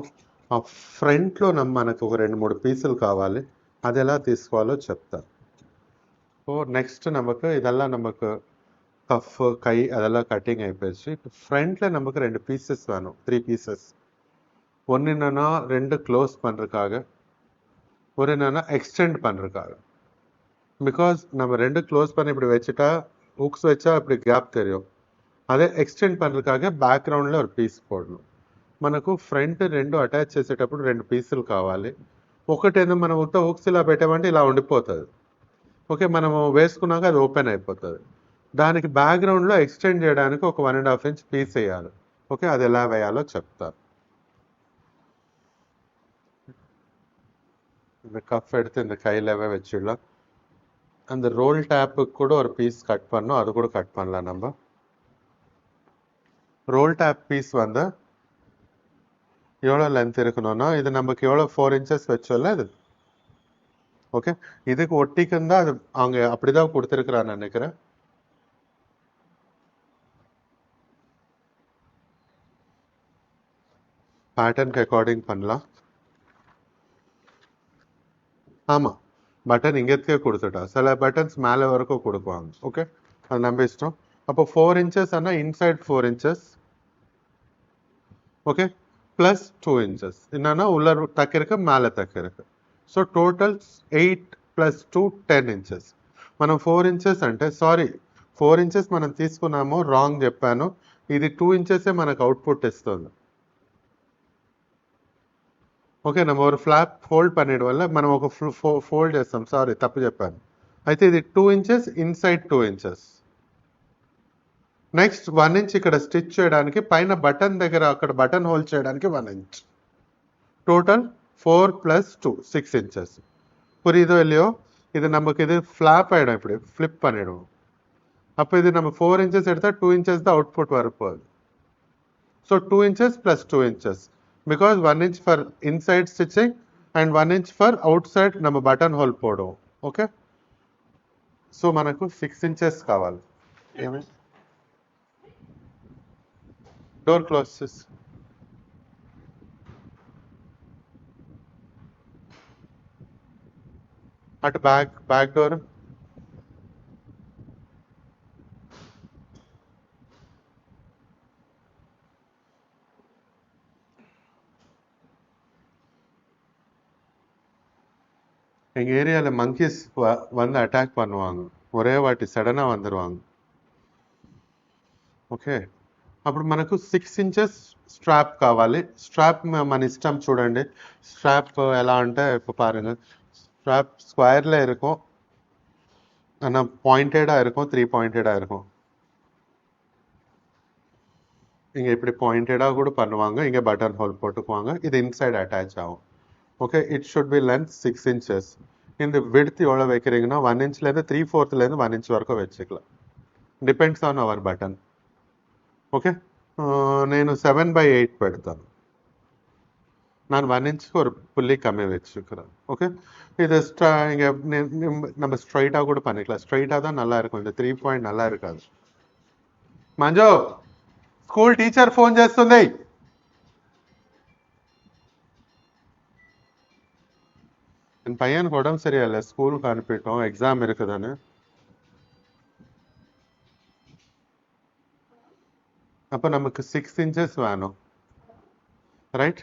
ఆ ఫ్రంట్లో మనకు ఒక 2-3 పీసులు కావాలి. అది ఎలా తీసుకోవాలో చెప్తాను. సో నెక్స్ట్ நமக்கு இதெல்லாம் நமக்கு கஃப் கை அதெல்லாம் கட்டிங் ஆயிப்போச்சு. இப்போ ஃப்ரண்ட்ல நமக்கு 2 பீசஸ் வேணும், 3 பீசஸ். ஒன்று என்னன்னா 2 க்ளோஸ் பண்ணுறதுக்காக, ஒரு என்னன்னா எக்ஸ்டெண்ட் பண்ணுறதுக்காக. பிகாஸ் நம்ம 2 க்ளோஸ் பண்ணி இப்படி வச்சுட்டா ஹுக்ஸ் வச்சா இப்படி கேப் தெரியும். అదే ఎక్స్టెండ్ పనులకాగే బ్యాక్గ్రౌండ్లో ఒక పీస్ పోడணும். మనకు ఫ్రంట్ 2 అటాచ్ చేసేటప్పుడు 2 పీసులు కావాలి. ఒకటేదో మనం ఉత్త హుక్స్ ఇలా పెట్టామంటే ఇలా ఉండిపోతుంది. ఓకే, మనము వేసుకున్నాక అది ఓపెన్ అయిపోతుంది. దానికి బ్యాక్గ్రౌండ్లో ఎక్స్టెండ్ చేయడానికి ఒక 1.5 ఇంచ్ పీస్ వేయాలి. ఓకే, అది ఎలా వేయాలో చెప్తాను. இந்த கஃப் எடுத்து இந்த கையிலவே வச்சிடலாம். அந்த ரோல் டேப்புக்கு கூட ஒரு பீஸ் கட் பண்ணோம், அது கூட கட் பண்ணலாம். நம்ம ரோல் டேப் பீஸ் வந்து எவ்வளோ லென்த் இருக்கணும்னா இது நமக்கு எவ்வளோ 4 inches வச்சோம்ல இது. ஓகே, இதுக்கு ஒட்டிக்குன்னு தான் அது அவங்க அப்படிதான் கொடுத்துருக்குறான்னு நினைக்கிறேன். பேட்டர்னுக்கு அக்கார்டிங் பண்ணலாம். ஆமாம், பட்டன் இங்கேருக்கே கொடுத்துட்டா. சில பட்டன்ஸ் மேலே வரைக்கும் கொடுக்குவாங்க. ஓகே, அது நம்ம இஷ்டம். அப்போ 4 inches ஆனால் inside 4 inches. Okay, plus 2 inches என்னன்னா உள்ள தக்கிருக்கு மேலே தக்கிருக்கு. So total 8 + 2 10 inches. మనం 4 inches అంటే సారీ 4 inches మనం తీసుకున్నాము, రాంగ్ చెప్పాను. ఇది 2 inches మనకు అవుట్పుట్ ఇస్తుంది. ఓకే, நம்ம ஒரு ఫ్లాప్ ఫోల్డ్ పనేయడం వల్ల మనం ఒక ఫోల్డ్ చేస్తాం. సారీ, తప్పు చెప్పాను. అయితే ఇది 2 inches inside 2 inches. Next 1 inch ఇక్కడ స్టిచ్ చేయడానికి పైన బటన్ దగ్గర అక్కడ బటన్ హోల్డ్ చేయడానికి 1 inch. Total 4 + 2 6 inches. புரியுதோ இல்லையோ? இது நமக்கு இது ஃப்ளாப் ஆகிடும், இப்படி ஃப்ளிப் பண்ணிடும். அப்போ இது நம்ம 4 inches எடுத்தால் 2 inches தான் அவுட்புட் வரப்போகுது. So 2 inches + 2 inches because 1 inch for inside stitching and 1 inch for out side நம்ம బటన్ హోల్ పోవడం. ఓకే, సో మనకు 6 inches కావాలి. ఏమి డోర్ క్లోజ్ చేసి అటు బ్యాక్ డోర్ எங்கள் ஏரியாவில் monkeys வந்து அட்டாக் பண்ணுவாங்க, ஒரே வாட்டி சடனாக வந்துடுவாங்க. ఓకే, అప్పుడు మనకు 6 ఇంచెస్ స్ట్రాప్ కావాలి. స్ట్రాప్ మన ఇష్టం చూడండి. స్ట్రాప్ ఎలా అంటే இப்போ பாருங்க, ஸ்ட்ராப் ஸ்கொயரில் இருக்கும், ஆனால் பாயிண்டடாக இருக்கும், 3 பாயிண்டடாக இருக்கும். இங்கே இப்படி பாயிண்டடாக கூட பண்ணுவாங்க, இங்கே பட்டன் ஹோல் போட்டுக்குவாங்க, இது இன்சைட் அட்டாச் ஆகும். Okay, it should be length 6 inches. இந்த விடுத்து எவ்வளோ வைக்கிறீங்கன்னா 1 inchலேருந்து 3/4 1 inch వరకు வச்சுக்கலாம், depends on hour button. Okay, నేను 7/8 పెడతాను. நான் 1 inchக்கு ஒரு புள்ளி கம்மி வச்சுக்கிறேன். ஓகே, இது இங்கே நம்ம ஸ்ட்ரைட்டாக கூட பண்ணிக்கலாம். ஸ்ட்ரைட்டாக தான் நல்லா இருக்கும், இந்த 3 point நல்லா இருக்காது. మంజు, స్కూల్ టీచర్ ఫోన్ చేస్తుంది. என் பையனுக்கு உடம்பு சரியில்லை, ஸ்கூலுக்கு அனுப்பிட்டோம், எக்ஸாம் இருக்குதானே. அப்போ நமக்கு 6 inches வேணும், right?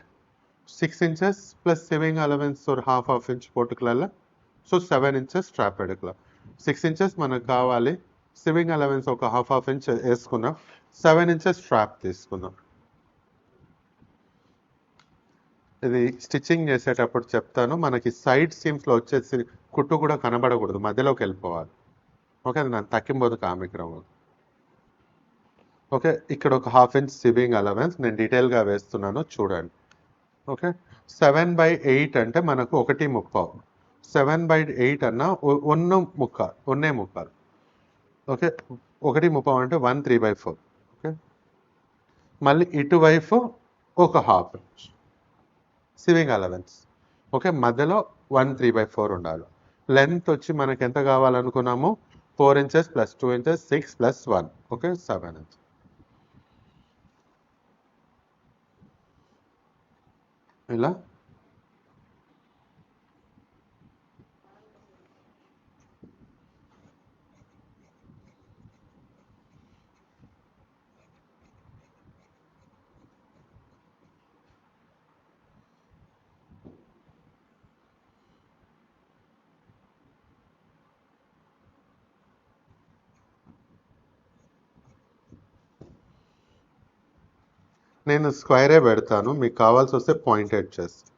6 inches plus sewing allowance ஒரு half inch పోట్టుకలల్లా. సో 7 inches స్ట్రాప్ ఎడకలా. 6 inches మనకు కావాలి, సివింగ్ అలవెన్స్ ఒక half inch వేసుకున్నాం, 7 inches స్ట్రాప్ తీసుకున్నాం. ఇది స్టిచ్చింగ్ చేసేటప్పుడు చెప్తాను, మనకి సైడ్ సీమ్స్లో వచ్చేసి కుట్టు కూడా కనబడకూడదు, మధ్యలోకి వెళ్ళిపోవాలి. ఓకే, అది నేను తక్కింపోదు కామిక్రము. ఓకే, ఇక్కడ ఒక ½ inch సివింగ్ అలవెన్స్ నేను డీటెయిల్గా వేస్తున్నాను, చూడండి. ఓకే, 7/8 అంటే మనకు 1/3. 7/8 అన్న 1/3. ఓకే, 1/3 అంటే 1/3/4. ఓకే, మళ్ళీ ఇటువైపు ఒక ½ inch సివింగ్ అలవెన్స్. ఓకే, మధ్యలో 1/3/4 ఉండాలి. లెంత్ వచ్చి మనకి ఎంత కావాలనుకున్నాము, 4 inches + 2 inches 6 + 1. Okay, 7 inches. ఇలా నేను ஸ்கொயரே பெடுத்தானு, మీకు காவால்சி வస్తే பாயிண்டட் చేస్తాను.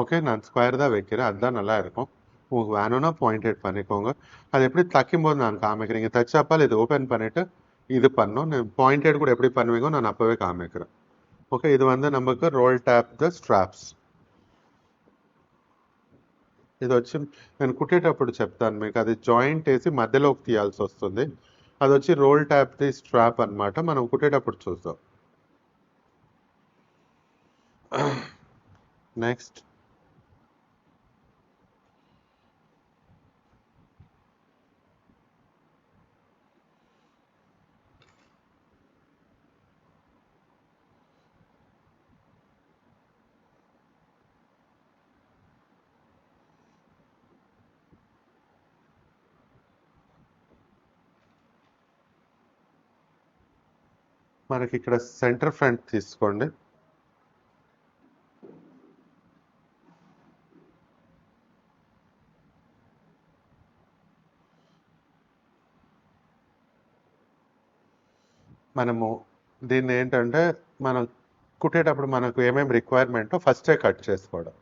ஓகே, நான் ஸ்கொயர் தான் வைக்கிறேன், அதுதான் நல்லா இருக்கும். உங்களுக்கு வேணும்னா பாயிண்டட் பண்ணிக்கோங்க. அது எப்படி தைக்கும்போது நான் காமிக்கிறேன். இங்கே தைச்சாப்பால் இது ஓப்பன் பண்ணிவிட்டு இது பண்ணோம். நான் பாயிண்டட் கூட எப்படி பண்ணுவீங்கோ நான் அப்போவே காமிக்கிறேன். ఓకే, ఇది வந்து நமக்கு రోల్ ట్యాప్ ద స్ట్రాప్స్. ఇది వచ్చి నేను కుట్టేటప్పుడు చెప్తాను మీకు, అది జాయింట్ వేసి మధ్యలోకి తీయాల్సి వస్తుంది. అది వచ్చి రోల్ ట్యాప్ ది స్ట్రాప్ అనమాట, మనం కుట్టేటప్పుడు చూద్దాం. నెక్స్ట్ మనకి ఇక్కడ సెంటర్ ఫ్రంట్ తీసుకోండి. మనము దీన్ని ఏంటంటే మనం కుట్టేటప్పుడు మనకు ఏమేమి రిక్వైర్మెంటో ஃபர்ஸ்டே கட் చేసుకోవడం.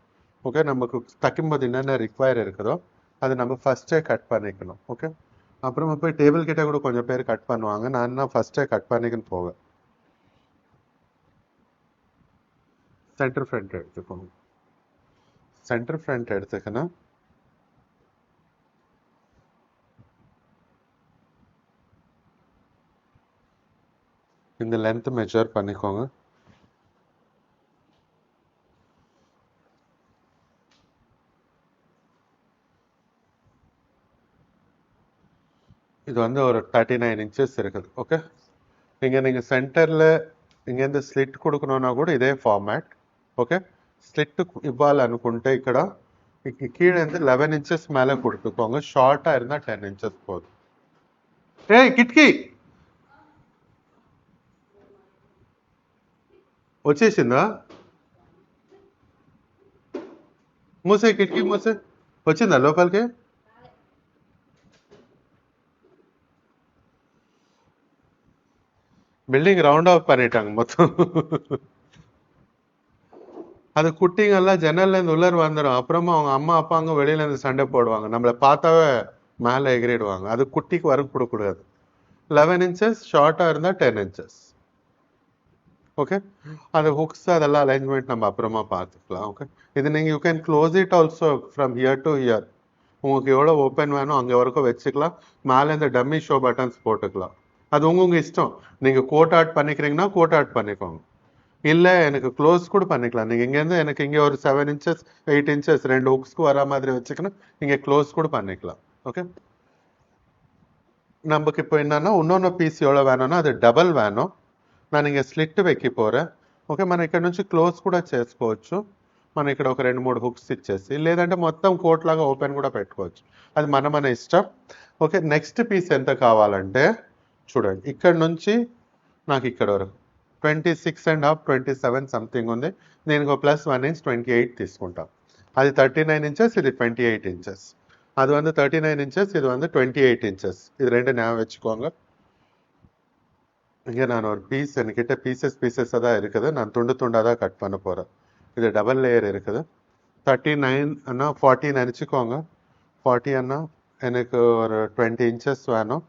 ஓகே, நமக்கு தைக்கும்போது என்னென்ன ரிக்வயர் இருக்குதோ அது நம்ம ஃபர்ஸ்டே கட் பண்ணிக்கணும். ஓகே, அப்புறமா போய் டேபிள் கிட்ட கூட கொஞ்சம் பேர் கட் பண்ணுவாங்க, நான் தான் ஃபர்ஸ்டே கட் பண்ணிக்கின்னு போவேன். சென்டர் ஃப்ரண்ட் எடுத்துக்கணும். சென்டர் ஃப்ரண்ட் எடுத்துக்கணும். இந்த லென்த் மெஷர் பண்ணிக்கோங்க. இது வந்து ஒரு 39 inches இருக்குது. ஓகே, இங்கே நீங்கள் சென்டரில் இங்கேருந்து స్లిట్ கொடுக்கணுன்னா கூட ఇదే ఫార్మాట్. ఓకే, స్లిట్ ఇవ్వాలనుకుంటే ఇక్కడ కీழேந்து 11 inches மேலே கொடுத்துக்கோங்க. ஷார்ட்டாக இருந்தால் 10 inches போதும். ஏய் కిటికీ వచ్చేసిందా? మూసే, కిటికీ మూసే. వచ్చిందా లోపలికి? பில்டிங் ரவுண்ட் ஆஃப் பண்ணிட்டாங்க மொத்தம். அது குட்டிங்கெல்லாம் ஜன்னல்லேருந்து உள்ளர் வந்துடும். அப்புறமா அவங்க அம்மா அப்பா அங்கே வெளியிலேருந்து சண்டை போடுவாங்க. நம்மளை பார்த்தாவே மேலே எகிரிடுவாங்க. அது குட்டிக்கு வர கொடுக்கூடாது. 11 inches, ஷார்ட்டாக இருந்தால் 10 inches. ஓகே, அது ஹுக்ஸ் அதெல்லாம் அலைன்மெண்ட் நம்ம அப்புறமா பார்த்துக்கலாம். ஓகே, இது நீங்கள் you can close it also from here to hear. உங்களுக்கு எவ்வளோ ஓப்பன் வேணும் அங்கே வரைக்கும் வச்சுக்கலாம். மேலே இந்த டம்மி ஷோ பட்டன்ஸ் போட்டுக்கலாம். அது உங்க இஷ்டம். நீங்கள் கோட் ஆட் பண்ணிக்கிறீங்கன்னா கோட் ஆட் பண்ணிக்கோங்க. இல்லை எனக்கு க்ளோஸ் கூட பண்ணிக்கலாம். நீங்கள் இங்கேருந்து எனக்கு இங்கே ஒரு 7 inches 8 inches 2 ஹுக்ஸ்க்கு வர மாதிரி வச்சுக்கணும். இங்கே க்ளோஸ் கூட பண்ணிக்கலாம். ஓకే, நமக்கு இப்போ என்னன்னா இன்னொன்று పీస్ எவ்வளோ వేணும்னா అది డబల్ వేணும். నేను ఇంక స్లిట్ వెక్కి పోరా. ఓకే, మనం ఇక్కడ నుంచి క్లోజ్ కూడా చేసుకోవచ్చు. మనం ఇక్కడ ఒక 2-3 హుక్స్ ఇచ్చేసి, లేదంటే మొత్తం కోట్ లాగా ఓపెన్ కూడా పెట్టుకోవచ్చు. అది మన ఇష్టం. ఓకే, నెక్స్ట్ పీస్ ఎంత కావాలంటే చూడండి, ఇక్కడ నుంచి నాకు ఇక్కడ వరకు 26.5 27 సంథింగ్ ఉంది. దీనికి +1 inch 28 తీసుకుంటాం. అది 39 inches, ఇది 28 inches. அது 39 inches, இது 28 inches. இது ரெண்டு ஞாபகம் வச்சுக்கோங்க. இங்கே நான் ஒரு பீஸ், என்கிட்ட பீசஸாக தான் இருக்குது. நான் துண்டாக தான் கட் பண்ண போகிறேன். இது டபுள் லேயர் இருக்குது. 39 அண்ணா 40 நினச்சிக்கோங்க. 40 அண்ணா எனக்கு ஒரு 20 inches வேணும்.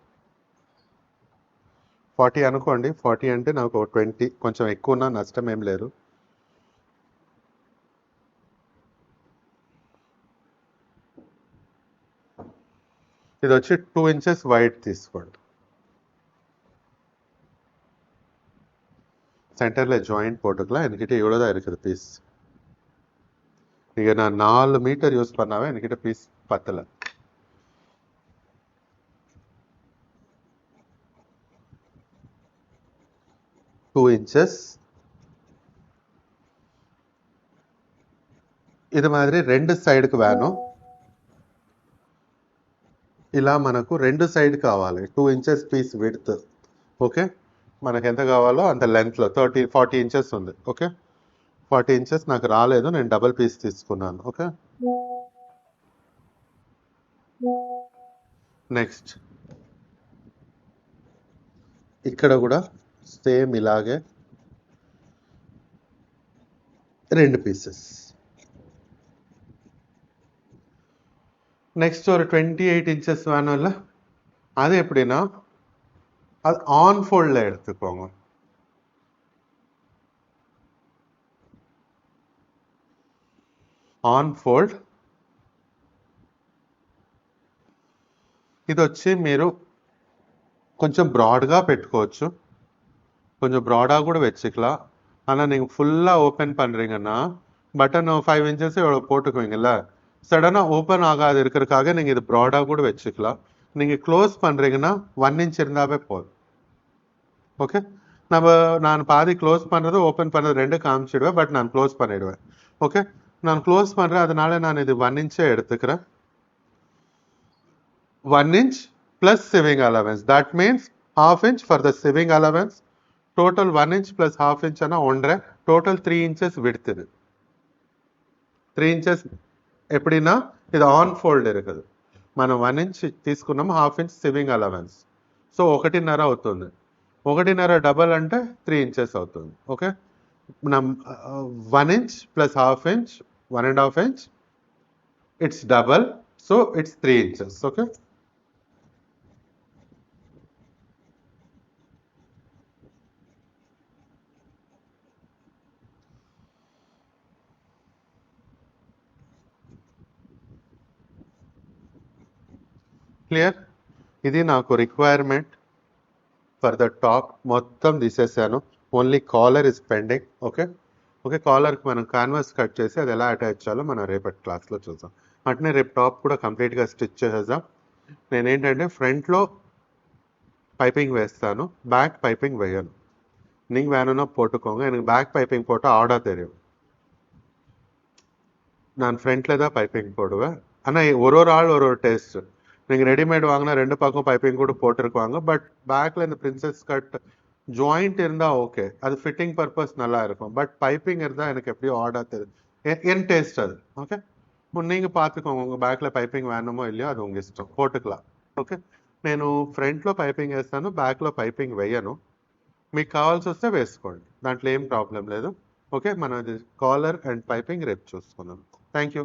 40 అనుకోండి. 40 అంటే నాకు 20 కొంచెం ఎక్కువన్నా నష్టం ఏం లేదు. ఇది వచ్చి 2 inches వైడ్ తీసుకోండి. சென்டரில் ஜாயிண்ட் போட்டுக்கலாம். என்கிட்ட இவ்வளோ தான் இருக்குது பீஸ். நீங்கள் நான் 4 மீட்டர் யூஸ் பண்ணாவே என்கிட்ட பீஸ் பத்தலை. టూ ఇంచెస్ ఇది మాదిరి రెండు సైడ్కి వేணும். ఇలా మనకు రెండు సైడ్ కావాలి. 2 inches పీస్ విడ్త్. ఓకే, మనకు ఎంత కావాలో అంత లెంత్లో 40 inches ఉంది. ఓకే, 40 inches నాకు రాలేదు, నేను డబుల్ పీస్ తీసుకున్నాను. ఓకే, నెక్స్ట్ ఇక్కడ కూడా సేమ్ ఇలాగే 2 pieces. நெக்ஸ்ட் ஒரு 28 inches வேணும்ல, அது எப்படின்னா அது ஆன் ஃபோல்டில் எடுத்துக்கோங்க. ఆన్ ఫోల్డ్ ఇది వచ్చి మీరు కొంచెం బ్రాడ్గా పెట్టుకోవచ్చు, கொஞ்சம் ப்ராடாக கூட வச்சுக்கலாம். ஆனால் நீங்கள் ஃபுல்லாக ஓப்பன் பண்ணுறீங்கன்னா பட்டன் 5 inches எவ்வளோ போட்டுக்குவீங்கல்ல, சடனாக ஓப்பன் ஆகாது இருக்கிறதுக்காக நீங்கள் இது ப்ராடாக கூட வச்சுக்கலாம். நீங்கள் க்ளோஸ் பண்ணுறீங்கன்னா 1 inch இருந்தாவே போதும். ஓகே, நான் பாதி க்ளோஸ் பண்ணுறது ஓப்பன் பண்ணுறது ரெண்டு காமிச்சிடுவேன். பட் நான் க்ளோஸ் பண்ணிடுவேன். ஓகே, நான் க்ளோஸ் பண்ணுறேன், அதனால நான் இது 1 inch எடுத்துக்கிறேன். 1 inch plus sewing allowance. That means half inch for the sewing allowance. Total 1 inch plus half inch ana 1.5. Total 3 inches width இது. 3 inches எப்படின்னா இது ஆன் ஃபோல்డ్ இருக்குது. మనం 1 inch తీసుకున్నాము, half inch sewing allowance. So 1.5 అవుతుంది. 1.5 డబల్ అంటే 3 inches అవుతుంది. Okay, మనం 1 inch plus half inch 1.5 inch, it's double, so it's 3 inches. Okay, clear. ఇది నాకు రిక్వైర్మెంట్ ఫర్ ద టాప్. మొత్తం తీసేసాను, only collar is pending. Okay okay, కాలర్కి మనం క్యాన్వాస్ కట్ చేసి అది ఎలా అటాచ్ చేయాలో మనం రేపటి క్లాస్లో చూద్దాం. అట్నే రేపు టాప్ కూడా కంప్లీట్గా స్టిచ్ చేసేద్దాం. నేనేంటంటే ఫ్రంట్లో பைப்பிங் வேஸ்தானு, பேக் பைப்பிங் வேணும். நீங்கள் வேணும்னா போட்டுக்கோங்க. எனக்கு பேக் பைப்பிங் போட்டால் ஆடாக தெரியும். நான் ஃப்ரண்ட்டில் தான் பைப்பிங் போடுவேன். ஆனால் ஒரு ஆள் ஒரு டேஸ்ட்டு. நீங்கள் ரெடிமேட் வாங்கினா 2 பக்கம் பைப்பிங் கூட போட்டிருக்குவாங்க. பட் பேக்கில் இந்த பிரின்சஸ் கட் ஜாயிண்ட் இருந்தால் ஓகே, அது ஃபிட்டிங் பர்பஸ் நல்லா இருக்கும். பட் பைப்பிங் இருந்தால் எனக்கு எப்படியோ ஆடாக தெரியும். என் டேஸ்ட் அது. ஓகே, நீங்கள் பார்த்துக்கோங்க உங்கள் பேக்கில் పైపింగ్ వేనమో இல்லையో అది உங்கள் ఇష్టం పోటుకులా ఓకే నేను ఫ్రంట్లో పైపింగ్ వేస్తాను బ్యాక్లో పైపింగ్ వేయను మీకు కావాల్సి వస్తే వేసుకోండి దాంట్లో ఏం ప్రాబ్లం లేదు ఓకే మనం ఇది కాలర్ అండ్ పైపింగ్ రేపు చూసుకుందాం థ్యాంక్ యూ